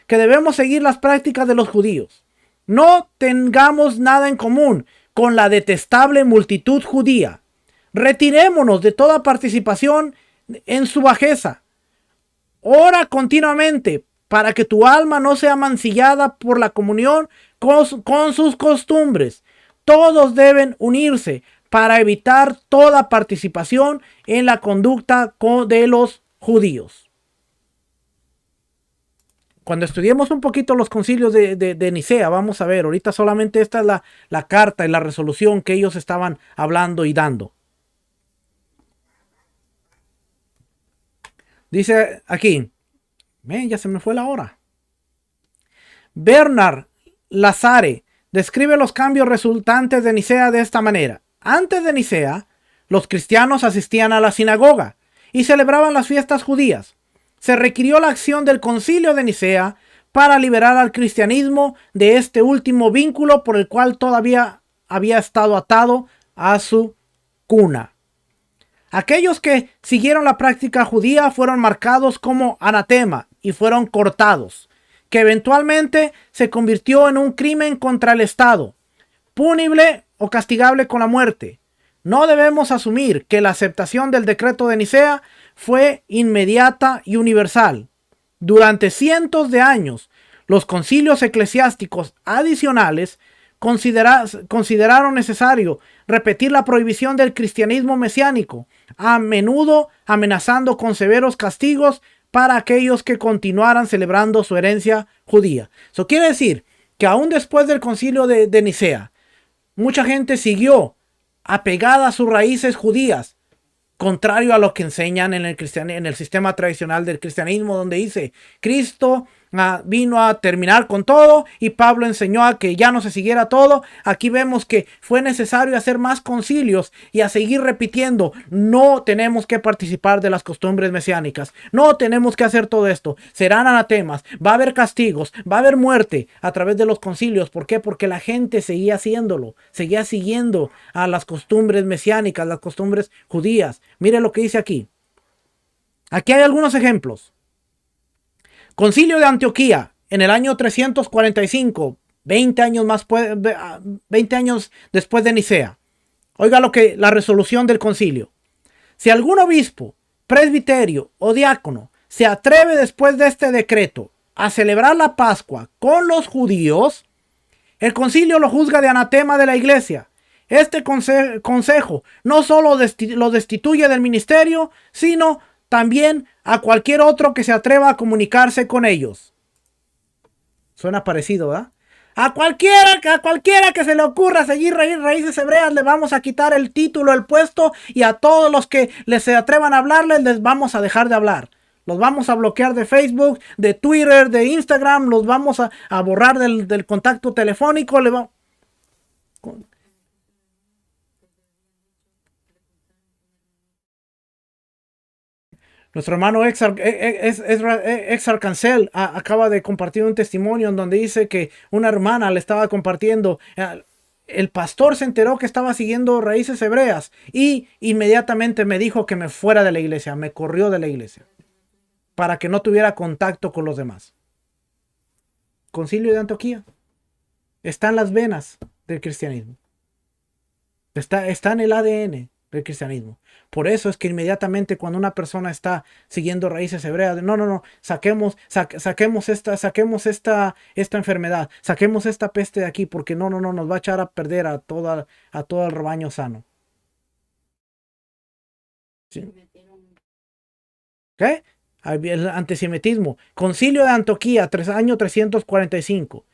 debemos seguir las prácticas de los judíos. No tengamos nada en común con la detestable multitud judía. Retirémonos de toda participación en su bajeza. Ora continuamente para que tu alma no sea mancillada por la comunión con sus costumbres. Todos deben unirse para evitar toda participación en la conducta de los judíos. Cuando estudiemos un poquito los concilios de Nicea, vamos a ver, ahorita solamente esta es la carta y la resolución que ellos estaban hablando y dando. Dice aquí, ya se me fue la hora. Bernard Lazare describe los cambios resultantes de Nicea de esta manera: antes de Nicea, los cristianos asistían a la sinagoga y celebraban las fiestas judías. Se requirió la acción del Concilio de Nicea para liberar al cristianismo de este último vínculo por el cual todavía había estado atado a su cuna. Aquellos que siguieron la práctica judía fueron marcados como anatema y fueron cortados, que eventualmente se convirtió en un crimen contra el Estado, punible o castigable con la muerte. No debemos asumir que la aceptación del decreto de Nicea fue inmediata y universal. Durante cientos de años, los concilios eclesiásticos adicionales consideraron necesario repetir la prohibición del cristianismo mesiánico, a menudo amenazando con severos castigos para aquellos que continuaran celebrando su herencia judía. Eso quiere decir que aún después del concilio de Nicea, mucha gente siguió apegada a sus raíces judías, contrario a lo que enseñan en el sistema tradicional del cristianismo, donde dice: Cristo vino a terminar con todo y Pablo enseñó a que ya no se siguiera todo. Aquí vemos que fue necesario hacer más concilios y a seguir repitiendo, no tenemos que participar de las costumbres mesiánicas, no tenemos que hacer todo esto, serán anatemas, va a haber castigos, va a haber muerte a través de los concilios. ¿Por qué? Porque la gente seguía haciéndolo, seguía siguiendo a las costumbres mesiánicas, las costumbres judías. Mire lo que dice aquí. Aquí hay algunos ejemplos. Concilio de Antioquía en el año 345, 20 años, 20 años después de Nicea. Oiga la resolución del concilio. Si algún obispo, presbiterio o diácono se atreve después de este decreto a celebrar la Pascua con los judíos, el concilio lo juzga de anatema de la iglesia. Este consejo no solo lo destituye del ministerio, sino también a cualquier otro que se atreva a comunicarse con ellos. Suena parecido, ¿verdad? A cualquiera que se le ocurra seguir raíces hebreas, le vamos a quitar el título, el puesto, y a todos los que se atrevan a hablarles, les vamos a dejar de hablar. Los vamos a bloquear de Facebook, de Twitter, de Instagram, los vamos a borrar del contacto telefónico. Nuestro hermano Exar Cancel acaba de compartir un testimonio en donde dice que una hermana le estaba compartiendo. El pastor se enteró que estaba siguiendo raíces hebreas y inmediatamente me dijo que me fuera de la iglesia, me corrió de la iglesia para que no tuviera contacto con los demás. Concilio de Antioquía está en las venas del cristianismo. Está en el ADN del cristianismo. Por eso es que inmediatamente cuando una persona está siguiendo raíces hebreas, no, saquemos esta enfermedad, saquemos esta peste de aquí, porque no, nos va a echar a perder a todo el rebaño sano. ¿Sí? ¿Qué? El antisemitismo. Concilio de Antioquía, año 345.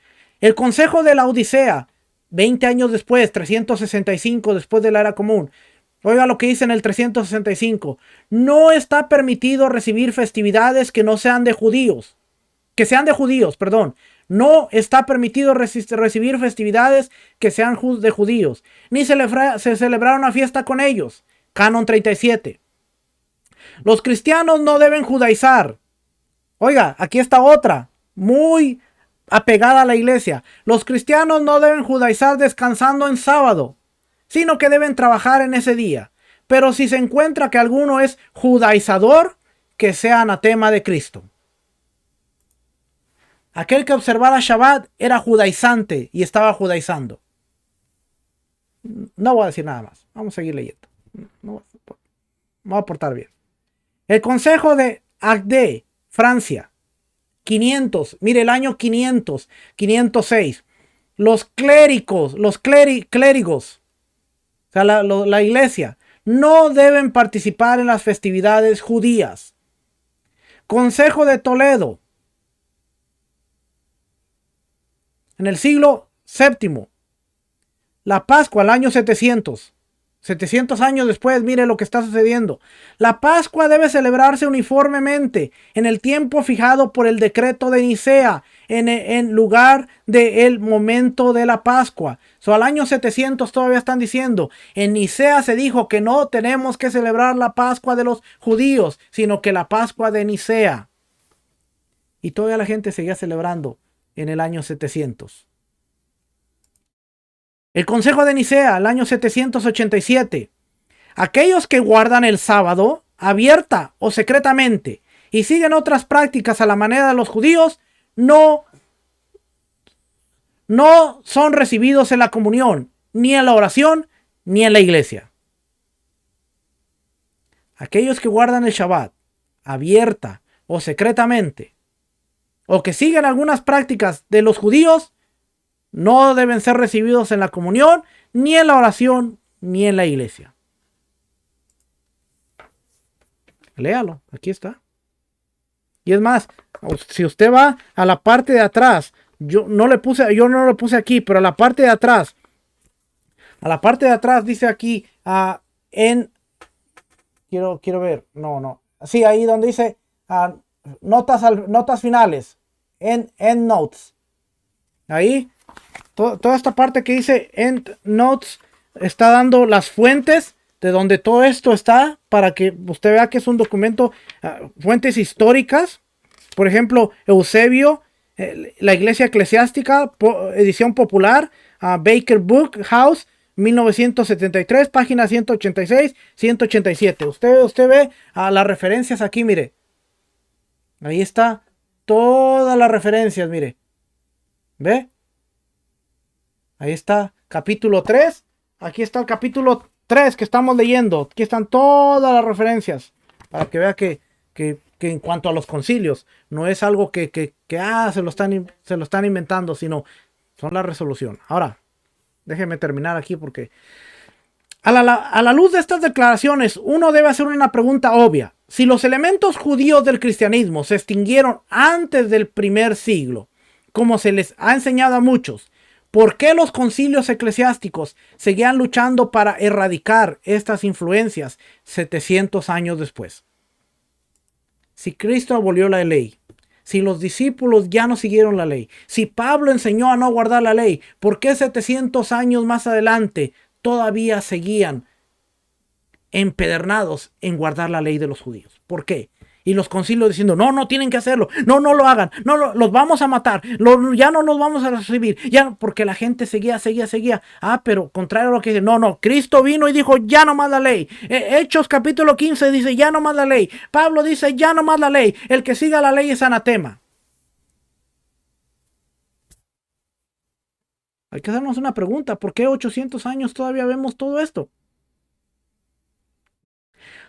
El Consejo de la Odisea, 20 años después, 365 después de la era común. Oiga lo que dice en el 365. No está permitido recibir festividades que no sean de judíos. Que sean de judíos, perdón. No está permitido recibir festividades que sean de judíos. Ni celebrar una fiesta con ellos. Canon 37. Los cristianos no deben judaizar. Oiga, aquí está otra. Muy apegada a la iglesia. Los cristianos no deben judaizar descansando en sábado, sino que deben trabajar en ese día. Pero si se encuentra que alguno es judaizador, que sea anatema de Cristo. Aquel que observara Shabbat era judaizante y estaba judaizando. No voy a decir nada más. Vamos a seguir leyendo. No voy a portar bien. El Consejo de Agde, Francia, 500. Mire, el año 500, 506. Los clérigos, o sea, la iglesia, no deben participar en las festividades judías. Consejo de Toledo, en el siglo VII. La Pascua, el año 700. 700 años después, mire lo que está sucediendo. La Pascua debe celebrarse uniformemente en el tiempo fijado por el decreto de Nicea, en lugar del momento de la Pascua. Al año 700 todavía están diciendo, en Nicea se dijo que no tenemos que celebrar la Pascua de los judíos, sino que la Pascua de Nicea. Y todavía la gente seguía celebrando en el año 700. El Consejo de Nicea, el año 787. Aquellos que guardan el sábado, abierta o secretamente, y siguen otras prácticas a la manera de los judíos, no son recibidos en la comunión, ni en la oración, ni en la iglesia. Aquellos que guardan el Shabbat, abierta o secretamente, o que siguen algunas prácticas de los judíos, no deben ser recibidos en la comunión, ni en la oración, ni en la iglesia. Léalo, aquí está. Y es más, si usted va a la parte de atrás, yo no lo puse aquí, pero a la parte de atrás dice aquí, quiero ver, sí, ahí donde dice notas finales. End notes. Ahí, toda esta parte que dice end notes está dando las fuentes de donde todo esto está para que usted vea que es un documento, fuentes históricas. Por ejemplo, Eusebio, la Iglesia Eclesiástica, edición popular, Baker Book House, 1973, página 186, 187. Usted ve las referencias aquí, mire. Ahí está todas las referencias, mire. ¿Ve? Ahí está, capítulo 3. Aquí está el capítulo 3 que estamos leyendo. Aquí están todas las referencias. Para que vea que en cuanto a los concilios, no es algo que se lo están inventando, sino son la resolución. Ahora, déjeme terminar aquí porque a la luz de estas declaraciones, uno debe hacer una pregunta obvia. Si los elementos judíos del cristianismo se extinguieron antes del primer siglo, como se les ha enseñado a muchos, ¿por qué los concilios eclesiásticos seguían luchando para erradicar estas influencias 700 años después? Si Cristo abolió la ley, si los discípulos ya no siguieron la ley, si Pablo enseñó a no guardar la ley, ¿por qué 700 años más adelante todavía seguían empedernados en guardar la ley de los judíos? ¿Por qué? Y los concilios diciendo, no tienen que hacerlo, no lo hagan, los vamos a matar, ya no nos vamos a recibir, ya, porque la gente seguía. Pero contrario a lo que dice, no, Cristo vino y dijo, ya no más la ley. Hechos capítulo 15 dice, ya no más la ley. Pablo dice, ya no más la ley. El que siga la ley es anatema. Hay que hacernos una pregunta, ¿por qué 800 años todavía vemos todo esto?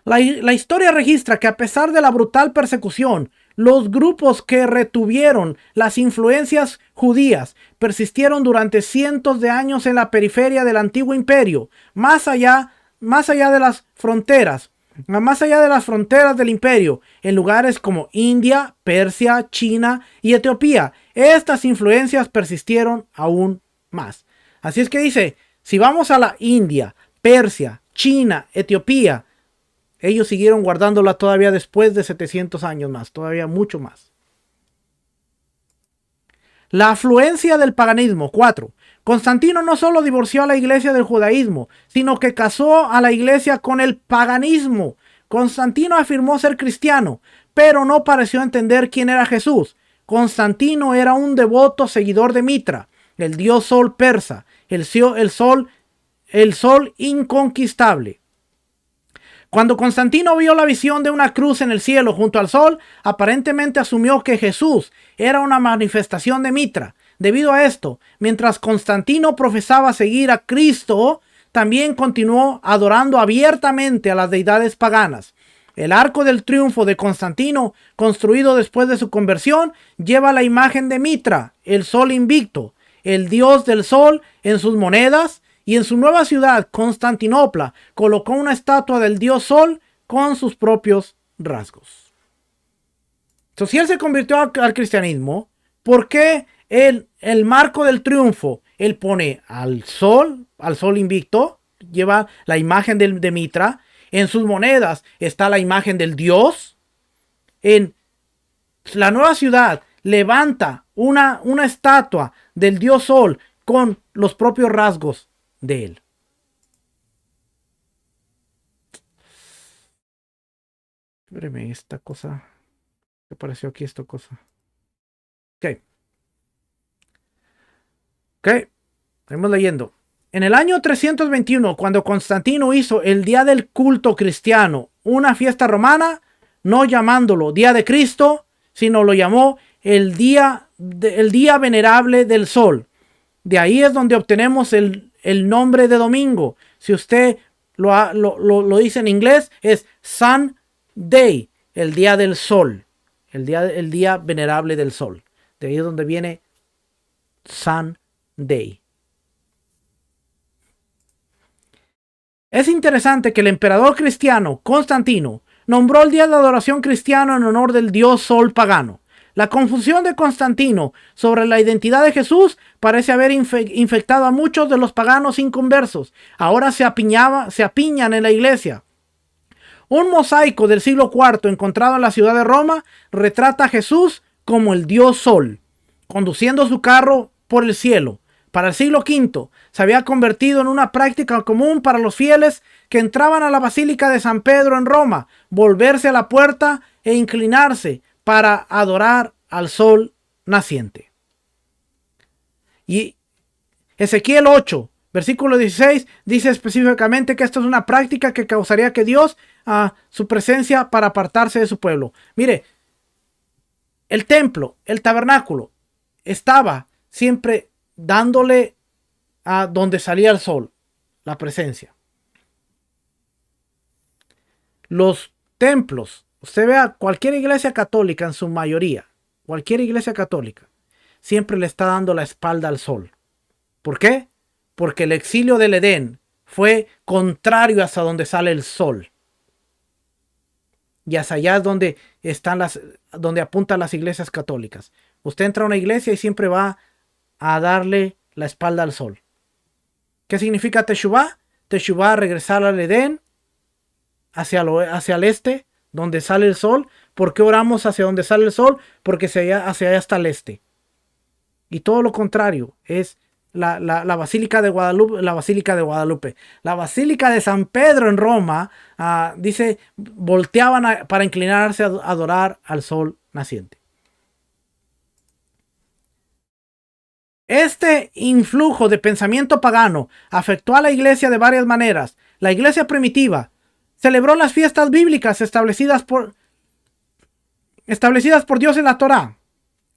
La historia registra que a pesar de la brutal persecución, los grupos que retuvieron las influencias judías persistieron durante cientos de años en la periferia del antiguo imperio, más allá de las fronteras del imperio, en lugares como India, Persia, China y Etiopía. Estas influencias persistieron aún más. Así es que dice, si vamos a la India, Persia, China, Etiopía, ellos siguieron guardándola todavía después de 700 años más, todavía mucho más. La afluencia del paganismo. 4. Constantino no solo divorció a la iglesia del judaísmo, sino que casó a la iglesia con el paganismo. Constantino afirmó ser cristiano, pero no pareció entender quién era Jesús. Constantino era un devoto seguidor de Mitra, el dios sol persa, el sol inconquistable. Cuando Constantino vio la visión de una cruz en el cielo junto al sol, aparentemente asumió que Jesús era una manifestación de Mitra. Debido a esto, mientras Constantino profesaba seguir a Cristo, también continuó adorando abiertamente a las deidades paganas. El arco del triunfo de Constantino, construido después de su conversión, lleva la imagen de Mitra, el sol invicto, el dios del sol, en sus monedas. Y en su nueva ciudad, Constantinopla, colocó una estatua del dios Sol con sus propios rasgos. Entonces, si él se convirtió al cristianismo, ¿por qué el marco del triunfo? Él pone al sol invicto, lleva la imagen de Mitra. En sus monedas está la imagen del dios. En la nueva ciudad levanta una estatua del dios Sol con los propios rasgos de él. Espérame, esta cosa. ¿Qué apareció aquí esta cosa? Ok. Estamos leyendo. En el año 321, cuando Constantino hizo el día del culto cristiano una fiesta romana, no llamándolo Día de Cristo, sino lo llamó el día venerable del sol. De ahí es donde obtenemos el nombre de domingo. Si usted lo dice en inglés, es Sunday, el día del sol, el día venerable del sol. De ahí es donde viene Sunday. Es interesante que el emperador cristiano Constantino nombró el día de adoración cristiano en honor del dios sol pagano. La confusión de Constantino sobre la identidad de Jesús parece haber infectado a muchos de los paganos inconversos. Ahora se apiñan en la iglesia. Un mosaico del siglo IV encontrado en la ciudad de Roma retrata a Jesús como el dios Sol, conduciendo su carro por el cielo. Para el siglo V se había convertido en una práctica común para los fieles que entraban a la Basílica de San Pedro en Roma, volverse a la puerta e inclinarse para adorar al sol naciente. Y Ezequiel 8, versículo 16, dice específicamente que esto es una práctica que causaría que Dios su presencia para apartarse de su pueblo. Mire, el templo, el tabernáculo, estaba siempre dándole a donde salía el sol, la presencia. Los templos, usted vea cualquier iglesia católica en su mayoría, cualquier iglesia católica, siempre le está dando la espalda al sol. ¿Por qué? Porque el exilio del Edén fue contrario hacia donde sale el sol. Y hacia allá es donde donde apuntan las iglesias católicas. Usted entra a una iglesia y siempre va a darle la espalda al sol. ¿Qué significa Teshuvá? Teshuvá, regresar al Edén, hacia el este, donde sale el sol. ¿Por qué oramos hacia donde sale el sol? Porque hacia allá está el este. Y todo lo contrario es la Basílica de Guadalupe, la Basílica de San Pedro en Roma, dice, volteaban para inclinarse a adorar al sol naciente. Este influjo de pensamiento pagano afectó a la iglesia de varias maneras. La iglesia primitiva celebró las fiestas bíblicas establecidas por Dios en la Torá.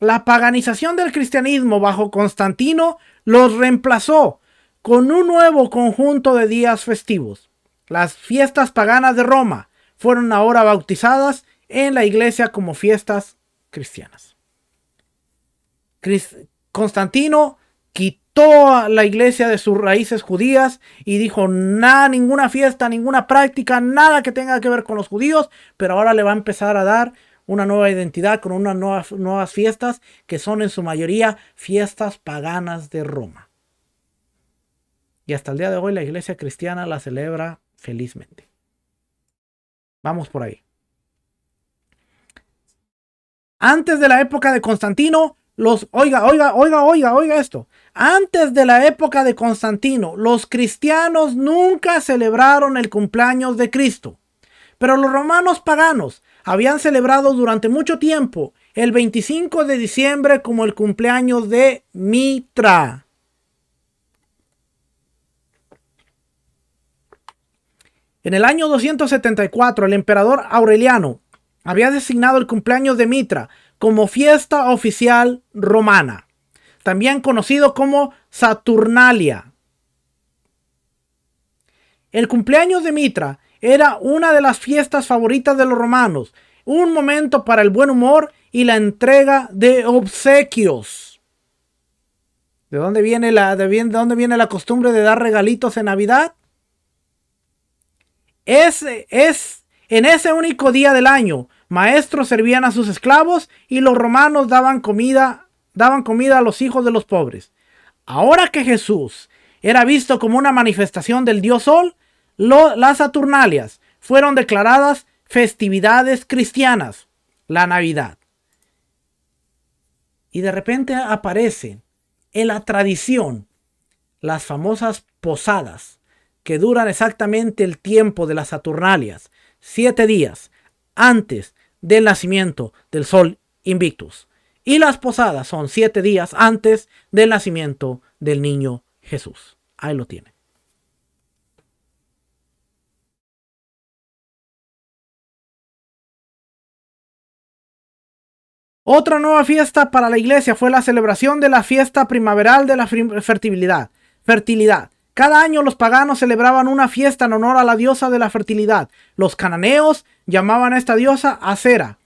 La paganización del cristianismo bajo Constantino los reemplazó con un nuevo conjunto de días festivos. Las fiestas paganas de Roma fueron ahora bautizadas en la iglesia como fiestas cristianas. Constantino quitó a la iglesia de sus raíces judías y dijo, ninguna fiesta, ninguna práctica, nada que tenga que ver con los judíos, pero ahora le va a empezar a dar una nueva identidad con unas nuevas fiestas que son en su mayoría fiestas paganas de Roma. Y hasta el día de hoy la iglesia cristiana la celebra felizmente. Vamos por ahí. Antes de la época de Constantino, oiga esto. Antes de la época de Constantino, los cristianos nunca celebraron el cumpleaños de Cristo. Pero los romanos paganos habían celebrado durante mucho tiempo el 25 de diciembre como el cumpleaños de Mitra. En el año 274, el emperador Aureliano había designado el cumpleaños de Mitra como fiesta oficial romana, también conocido como Saturnalia. El cumpleaños de Mitra era una de las fiestas favoritas de los romanos, un momento para el buen humor y la entrega de obsequios. ¿De dónde viene la costumbre de dar regalitos en Navidad? En ese único día del año, maestros servían a sus esclavos y los romanos daban comida a los hijos de los pobres. Ahora que Jesús era visto como una manifestación del dios Sol, las Saturnalias fueron declaradas festividades cristianas, la Navidad. Y de repente aparecen en la tradición las famosas posadas, que duran exactamente el tiempo de las Saturnalias, 7 días antes del nacimiento del Sol Invictus. Y las posadas son 7 días antes del nacimiento del niño Jesús. Ahí lo tienen. Otra nueva fiesta para la iglesia fue la celebración de la fiesta primaveral de la fertilidad. Cada año los paganos celebraban una fiesta en honor a la diosa de la fertilidad. Los cananeos llamaban a esta diosa Asera.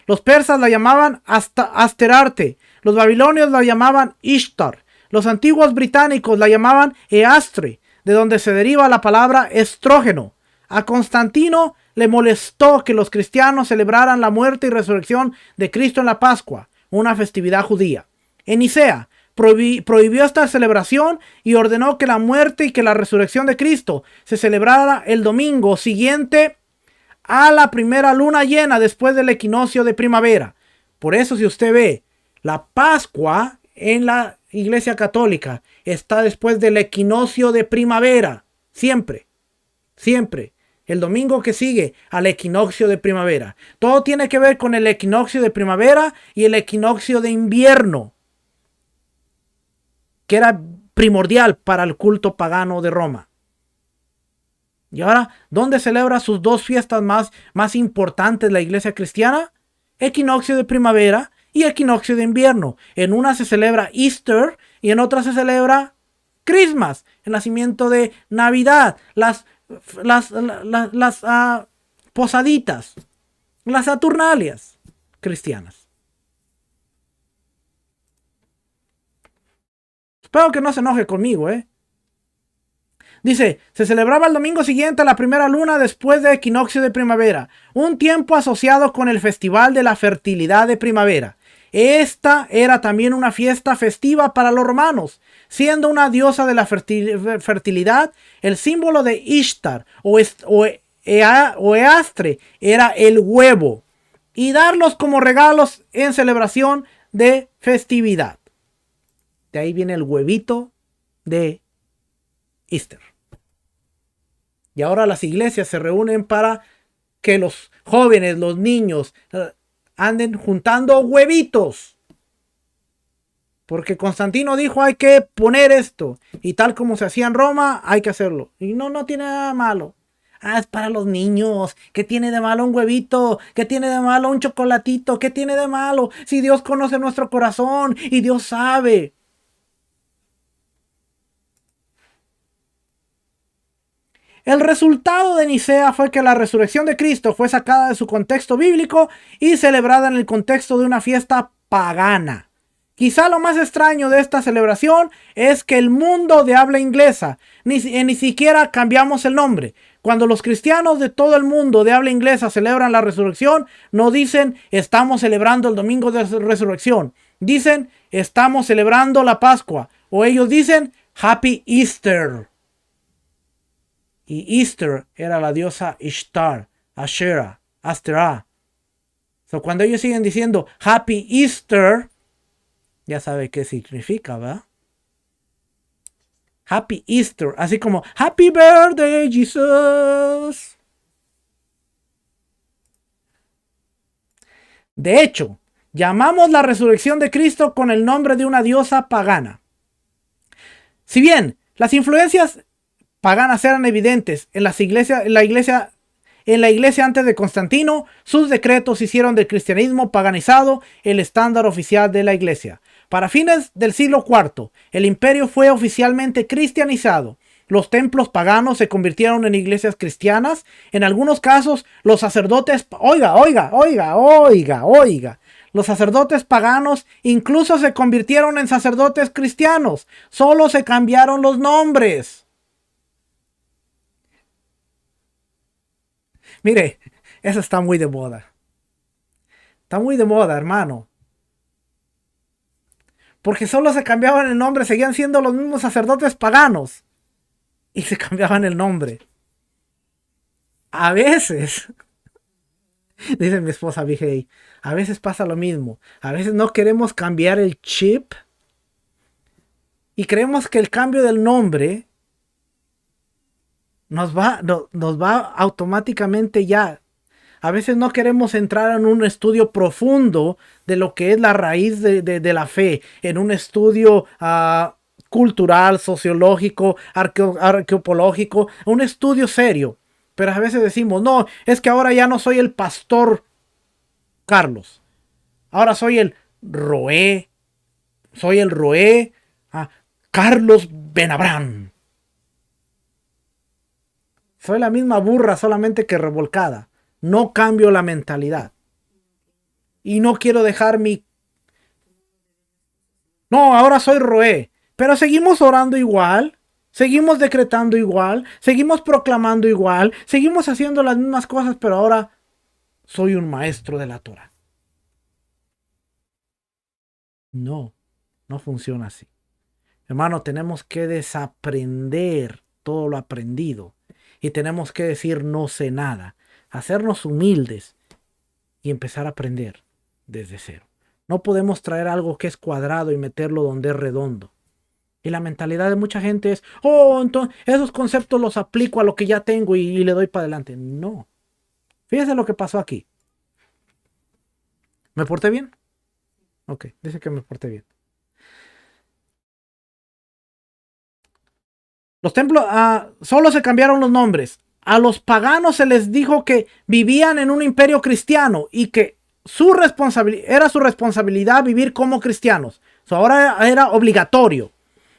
Los persas la llamaban Asterarte. Los babilonios la llamaban Ishtar. Los antiguos británicos la llamaban Eastre, de donde se deriva la palabra estrógeno. A Constantino le molestó que los cristianos celebraran la muerte y resurrección de Cristo en la Pascua, una festividad judía. En Nicea prohibió esta celebración y ordenó que la muerte y que la resurrección de Cristo se celebrara el domingo siguiente a la primera luna llena después del equinoccio de primavera. Por eso, si usted ve, la Pascua en la Iglesia Católica está después del equinoccio de primavera. Siempre, siempre. El domingo que sigue al equinoccio de primavera. Todo tiene que ver con el equinoccio de primavera y el equinoccio de invierno, que era primordial para el culto pagano de Roma. Y ahora, ¿dónde celebra sus dos fiestas más importantes la iglesia cristiana? Equinoccio de primavera y equinoccio de invierno. En una se celebra Easter y en otra se celebra Christmas, el nacimiento de Navidad, las posaditas, las Saturnalias cristianas. Espero que no se enoje conmigo, Dice, se celebraba el domingo siguiente a la primera luna después de equinoccio de primavera, un tiempo asociado con el festival de la fertilidad de primavera. Esta era también una fiesta festiva para los romanos, siendo una diosa de la fertilidad. El símbolo de Ishtar o Eastre era el huevo, y darlos como regalos en celebración de festividad. De ahí viene el huevito de Easter. Y ahora las iglesias se reúnen para que los jóvenes, los niños, anden juntando huevitos. Porque Constantino dijo, hay que poner esto. Y tal como se hacía en Roma, hay que hacerlo. Y no tiene nada malo. Es para los niños. ¿Qué tiene de malo un huevito? ¿Qué tiene de malo un chocolatito? ¿Qué tiene de malo? Si Dios conoce nuestro corazón y Dios sabe. El resultado de Nicea fue que la resurrección de Cristo fue sacada de su contexto bíblico y celebrada en el contexto de una fiesta pagana. Quizá lo más extraño de esta celebración es que el mundo de habla inglesa ni siquiera cambiamos el nombre. Cuando los cristianos de todo el mundo de habla inglesa celebran la resurrección, no dicen estamos celebrando el domingo de resurrección. Dicen estamos celebrando la Pascua. O ellos dicen Happy Easter. Y Easter era la diosa Ishtar, Asherah, Asterah. So, cuando ellos siguen diciendo Happy Easter, ya sabe qué significa, ¿verdad? Happy Easter, así como Happy Birthday, Jesus. De hecho, llamamos la resurrección de Cristo con el nombre de una diosa pagana. Si bien las influencias paganas eran evidentes en la iglesia antes de Constantino, sus decretos hicieron del cristianismo paganizado el estándar oficial de la iglesia. Para fines del siglo IV, el imperio fue oficialmente cristianizado. Los templos paganos se convirtieron en iglesias cristianas. En algunos casos, los sacerdotes, los sacerdotes paganos incluso se convirtieron en sacerdotes cristianos. Solo se cambiaron los nombres. Mire, eso está muy de moda. Está muy de moda, hermano. Porque solo se cambiaban el nombre, seguían siendo los mismos sacerdotes paganos. Y se cambiaban el nombre. A veces, dice mi esposa Vigey, a veces pasa lo mismo. A veces no queremos cambiar el chip. Y creemos que el cambio del nombre nos va automáticamente ya. A veces no queremos entrar en un estudio profundo de lo que es la raíz de la fe, en un estudio cultural, sociológico, arqueológico, un estudio serio. Pero a veces decimos, no, es que ahora ya no soy el pastor Carlos. Ahora soy el Roé. Soy el Roé Carlos Benabrán. Soy la misma burra, solamente que revolcada. No cambio la mentalidad. Y no quiero dejar mi... No, ahora soy Roé. Pero seguimos orando igual. Seguimos decretando igual. Seguimos proclamando igual. Seguimos haciendo las mismas cosas, pero ahora soy un maestro de la Torah. No, no funciona así. Hermano, tenemos que desaprender todo lo aprendido. Y tenemos que decir no sé nada. hacernos humildes y empezar a aprender desde cero. No podemos traer algo que es cuadrado y meterlo donde es redondo. Y la mentalidad de mucha gente es, oh, entonces esos conceptos los aplico a lo que ya tengo y le doy para adelante. No. Fíjese lo que pasó aquí. ¿Me porté bien? Ok, dice que me porté bien. Los templos, solo se cambiaron los nombres. A los paganos se les dijo que vivían en un imperio cristiano y que era su responsabilidad vivir como cristianos. Ahora era obligatorio.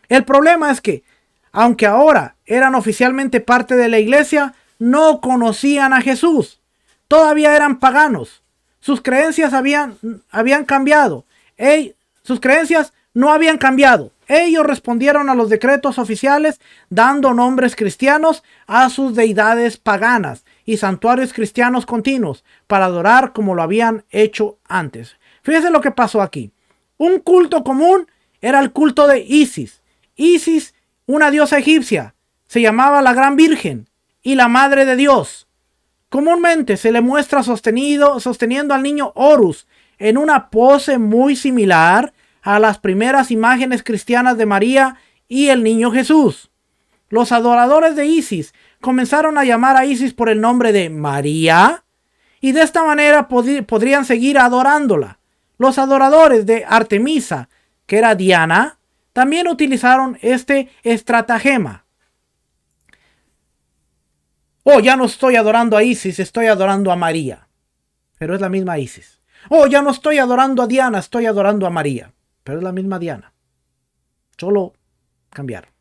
El problema es que, aunque ahora eran oficialmente parte de la iglesia, no conocían a Jesús. Todavía eran paganos. Sus creencias habían cambiado. Sus creencias no habían cambiado. Ellos respondieron a los decretos oficiales dando nombres cristianos a sus deidades paganas y santuarios cristianos continuos para adorar como lo habían hecho antes. Fíjense lo que pasó aquí. Un culto común era el culto de Isis. Isis, una diosa egipcia, se llamaba la Gran Virgen y la Madre de Dios. Comúnmente se le muestra sosteniendo al niño Horus en una pose muy similar a las primeras imágenes cristianas de María y el niño Jesús. Los adoradores de Isis comenzaron a llamar a Isis por el nombre de María y de esta manera podrían seguir adorándola. Los adoradores de Artemisa, que era Diana, también utilizaron este estratagema. Oh, ya no estoy adorando a Isis, estoy adorando a María. Pero es la misma Isis. Oh, ya no estoy adorando a Diana, estoy adorando a María. Pero es la misma Diana. Solo cambiaron.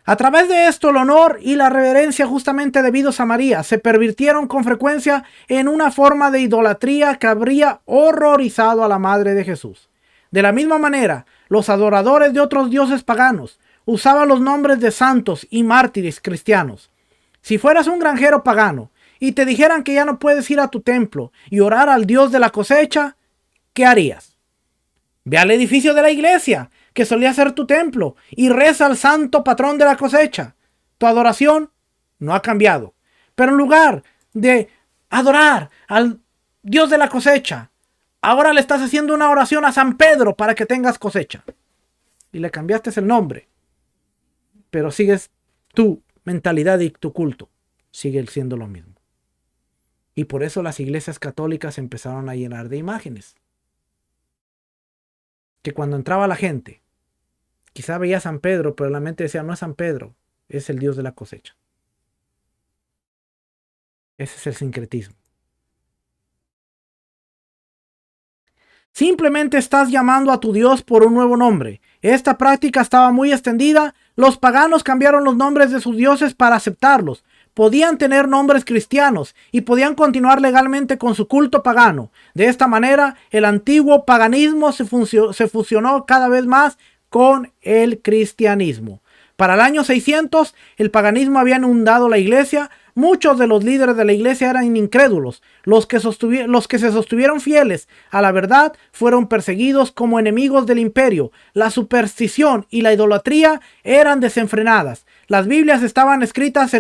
A través de esto, el honor y la reverencia justamente debidos a María se pervirtieron con frecuencia en una forma de idolatría que habría horrorizado a la Madre de Jesús. De la misma manera, los adoradores de otros dioses paganos usaban los nombres de santos y mártires cristianos. Si fueras un granjero pagano y te dijeran que ya no puedes ir a tu templo y orar al Dios de la cosecha, ¿qué harías? Ve al edificio de la iglesia, que solía ser tu templo, y reza al santo patrón de la cosecha. Tu adoración no ha cambiado. Pero en lugar de adorar al Dios de la cosecha, ahora le estás haciendo una oración a San Pedro para que tengas cosecha. Y le cambiaste el nombre. Pero sigues tu mentalidad y tu culto. Sigue siendo lo mismo. Y por eso las iglesias católicas empezaron a llenar de imágenes. Que cuando entraba la gente, quizá veía a San Pedro, pero la mente decía, no es San Pedro, es el Dios de la cosecha. Ese es el sincretismo. Simplemente estás llamando a tu Dios por un nuevo nombre. Esta práctica estaba muy extendida. Los paganos cambiaron los nombres de sus dioses para aceptarlos. Podían tener nombres cristianos y podían continuar legalmente con su culto pagano. De esta manera, el antiguo paganismo se fusionó cada vez más con el cristianismo. Para el año 600, el paganismo había inundado la iglesia. Muchos de los líderes de la iglesia eran incrédulos. Los que se sostuvieron fieles a la verdad fueron perseguidos como enemigos del imperio. La superstición y la idolatría eran desenfrenadas. Las Biblias estaban escritas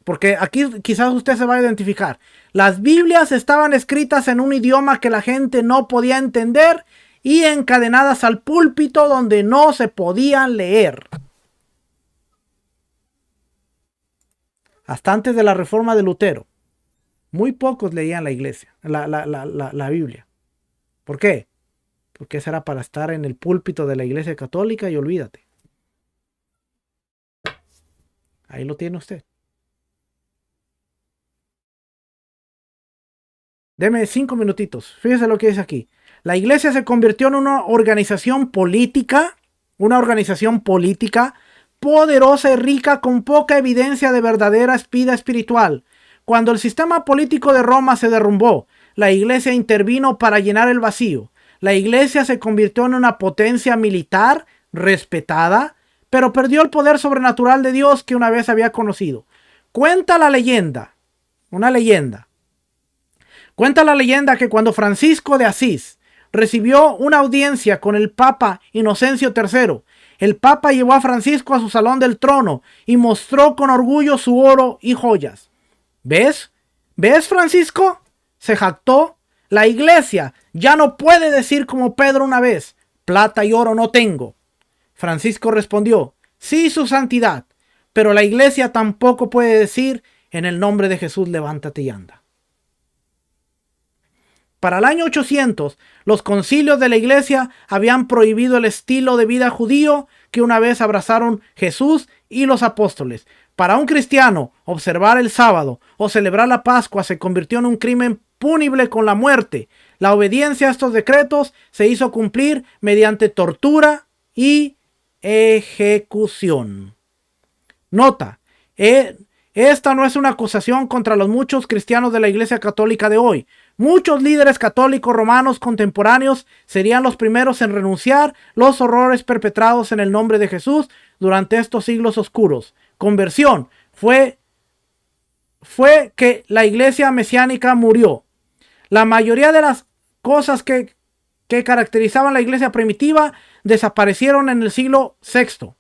porque aquí quizás usted se va a identificar. Las Biblias estaban escritas en un idioma que la gente no podía entender y encadenadas al púlpito donde no se podían leer. Hasta antes de la reforma de Lutero, muy pocos leían la iglesia, la Biblia. ¿Por qué? Porque esa era para estar en el púlpito de la iglesia católica y olvídate. Ahí lo tiene usted. Deme 5 minutitos. Fíjese lo que dice aquí. La iglesia se convirtió en una organización política poderosa y rica con poca evidencia de verdadera vida espiritual. Cuando el sistema político de Roma se derrumbó, la iglesia intervino para llenar el vacío. La iglesia se convirtió en una potencia militar respetada, pero perdió el poder sobrenatural de Dios que una vez había conocido. Cuenta la leyenda que cuando Francisco de Asís recibió una audiencia con el Papa Inocencio III, El Papa llevó a Francisco a su salón del trono y mostró con orgullo su oro y joyas. ¿Ves? ¿Ves, Francisco? Se jactó. La iglesia ya no puede decir como Pedro una vez: plata y oro no tengo. Francisco respondió: sí, su santidad, pero la iglesia tampoco puede decir: en el nombre de Jesús levántate y anda. Para el año 800, los concilios de la iglesia habían prohibido el estilo de vida judío que una vez abrazaron Jesús y los apóstoles. Para un cristiano, observar el sábado o celebrar la Pascua se convirtió en un crimen punible con la muerte. La obediencia a estos decretos se hizo cumplir mediante tortura y ejecución. Nota, esta no es una acusación contra los muchos cristianos de la Iglesia Católica de hoy. Muchos líderes católicos romanos contemporáneos serían los primeros en renunciar los horrores perpetrados en el nombre de Jesús durante estos siglos oscuros. Conversión fue que la iglesia mesiánica murió. La mayoría de las cosas que caracterizaban la iglesia primitiva desaparecieron en el siglo VI.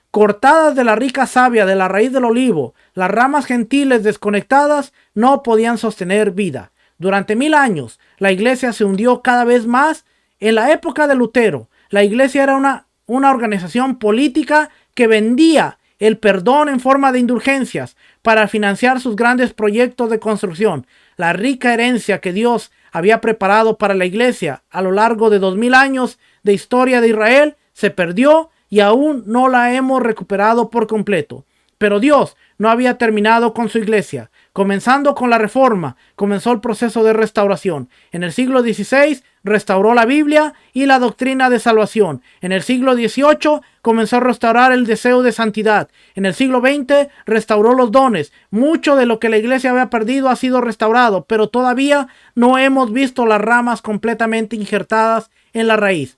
Cortadas de la rica savia de la raíz del olivo, las ramas gentiles desconectadas no podían sostener vida. Durante 1000 años, la iglesia se hundió cada vez más. En la época de Lutero, la iglesia era una organización política que vendía el perdón en forma de indulgencias para financiar sus grandes proyectos de construcción. La rica herencia que Dios había preparado para la iglesia a lo largo de 2000 años de historia de Israel se perdió y aún no la hemos recuperado por completo. Pero Dios no había terminado con su iglesia. Comenzando con la Reforma, comenzó el proceso de restauración. En el siglo XVI restauró la Biblia y la doctrina de salvación. En el siglo XVIII comenzó a restaurar el deseo de santidad. En el siglo XX restauró los dones. Mucho de lo que la iglesia había perdido ha sido restaurado, pero todavía no hemos visto las ramas completamente injertadas en la raíz.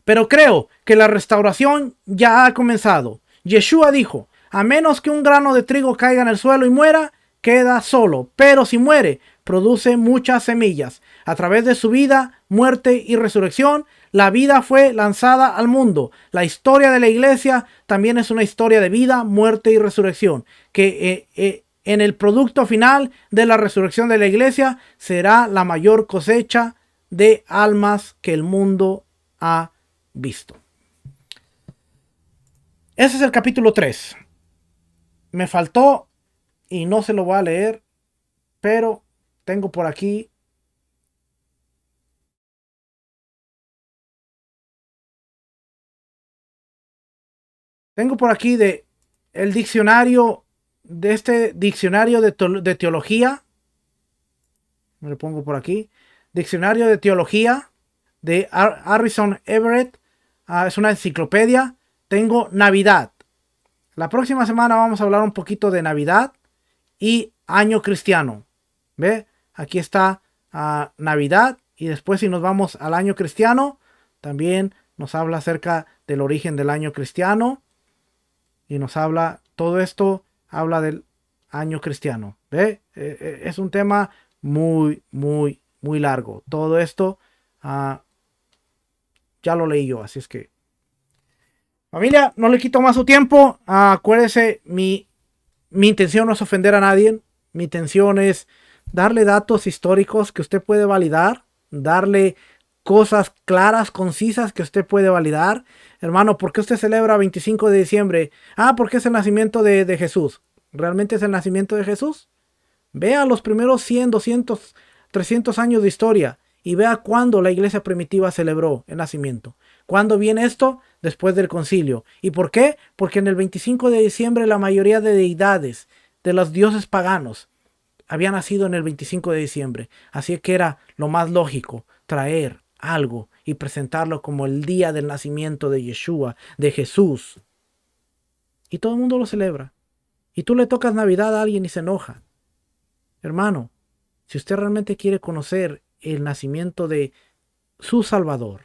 Pero creo que la restauración ya ha comenzado. Yeshua dijo: a menos que un grano de trigo caiga en el suelo y muera, queda solo, pero si muere, produce muchas semillas. A través de su vida, muerte y resurrección, la vida fue lanzada al mundo. La historia de la iglesia también es una historia de vida, muerte y resurrección, que en el producto final de la resurrección de la iglesia será la mayor cosecha de almas que el mundo ha visto. Ese es el capítulo 3. Me faltó y no se lo voy a leer, pero tengo por aquí de el diccionario, de este diccionario de teología. Me lo pongo por aquí. Diccionario de teología de Harrison Everett. Es una enciclopedia. Tengo Navidad. La próxima semana vamos a hablar un poquito de Navidad y año cristiano. ¿Ve? Aquí está Navidad. Y después, si nos vamos al año cristiano, también nos habla acerca del origen del año cristiano. Y nos habla, todo esto habla del año cristiano. ¿Ve? Es un tema muy, muy, muy largo. Todo esto ya lo leí yo, así es que familia, no le quito más su tiempo. Acuérdese, mi intención no es ofender a nadie. Mi intención es darle datos históricos que usted puede validar. Darle cosas claras, concisas que usted puede validar. Hermano, ¿por qué usted celebra 25 de diciembre? Porque es el nacimiento de Jesús. ¿Realmente es el nacimiento de Jesús? Vea los primeros 100, 200, 300 años de historia y vea cuándo la iglesia primitiva celebró el nacimiento. ¿Cuándo viene esto? Después del concilio. ¿Y por qué? Porque en el 25 de diciembre la mayoría de deidades, de los dioses paganos, habían nacido en el 25 de diciembre. Así que era lo más lógico traer algo y presentarlo como el día del nacimiento de Yeshua, de Jesús. Y todo el mundo lo celebra. Y tú le tocas Navidad a alguien y se enoja. Hermano, si usted realmente quiere conocer el nacimiento de su Salvador,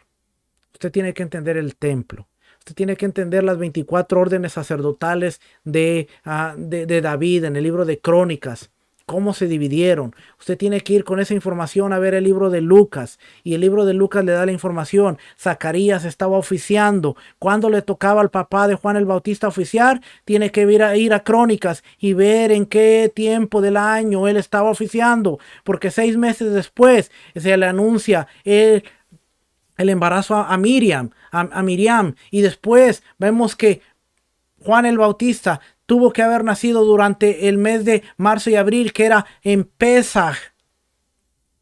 usted tiene que entender el templo. Usted tiene que entender las 24 órdenes sacerdotales de David en el libro de Crónicas. cómo se dividieron. Usted tiene que ir con esa información a ver el libro de Lucas. Y el libro de Lucas le da la información. Zacarías estaba oficiando. Cuando le tocaba al papá de Juan el Bautista oficiar, tiene que ir a Crónicas y ver en qué tiempo del año él estaba oficiando. Porque 6 meses después se le anuncia el embarazo a Miriam, a Miriam. Y después vemos que Juan el Bautista tuvo que haber nacido durante el mes de marzo y abril, que era en Pesaj,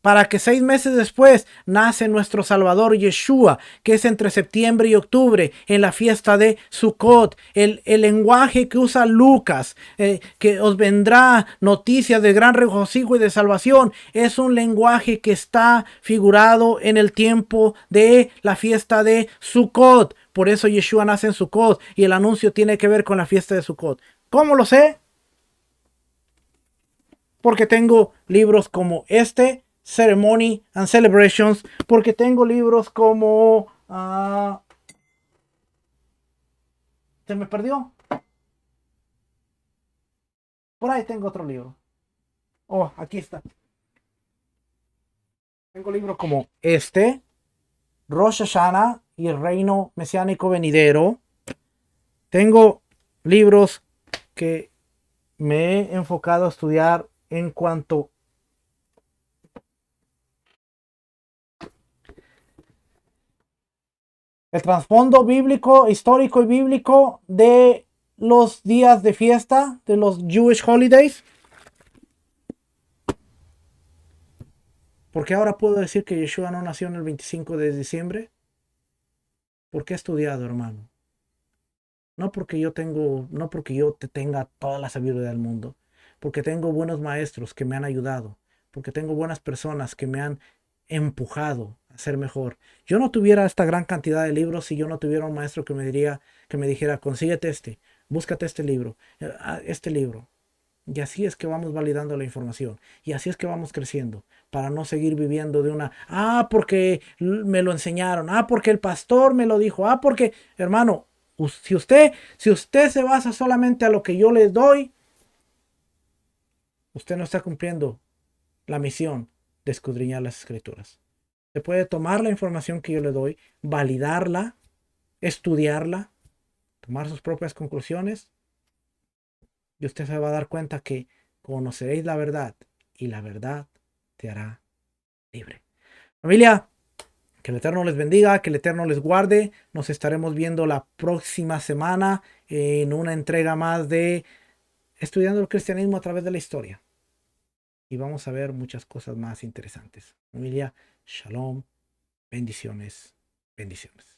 para que 6 meses después nace nuestro Salvador Yeshua, que es entre septiembre y octubre, en la fiesta de Sukkot. El lenguaje que usa Lucas, que os vendrá noticias de gran regocijo y de salvación, es un lenguaje que está figurado en el tiempo de la fiesta de Sukkot. Por eso Yeshua nace en Sukkot y el anuncio tiene que ver con la fiesta de Sukkot. ¿Cómo lo sé? Porque tengo libros como este, Ceremony and Celebrations, porque tengo libros como se me perdió, por ahí tengo otro libro. Oh, aquí está. Tengo libros como este, Rosh Hashanah y el reino mesiánico venidero. Tengo libros que me he enfocado a estudiar en cuanto el trasfondo bíblico, histórico y bíblico de los días de fiesta, de los Jewish holidays. ¿Por qué ahora puedo decir que Yeshua no nació en el 25 de diciembre? Porque he estudiado, hermano. No porque yo te tenga toda la sabiduría del mundo, porque tengo buenos maestros que me han ayudado, porque tengo buenas personas que me han empujado a ser mejor. Yo no tuviera esta gran cantidad de libros si yo no tuviera un maestro que me dijera, consíguete búscate este libro. Y así es que vamos validando la información. Y así es que vamos creciendo. Para no seguir viviendo de porque me lo enseñaron. Porque el pastor me lo dijo. Porque, hermano, si usted se basa solamente a lo que yo les doy, usted no está cumpliendo la misión de escudriñar las escrituras. Se puede tomar la información que yo le doy, validarla, estudiarla, tomar sus propias conclusiones y usted se va a dar cuenta que conoceréis la verdad y la verdad te hará libre. Familia, que el Eterno les bendiga, que el Eterno les guarde. Nos estaremos viendo la próxima semana en una entrega más de Estudiando el Cristianismo a través de la historia. Y vamos a ver muchas cosas más interesantes. Familia, shalom, bendiciones, bendiciones.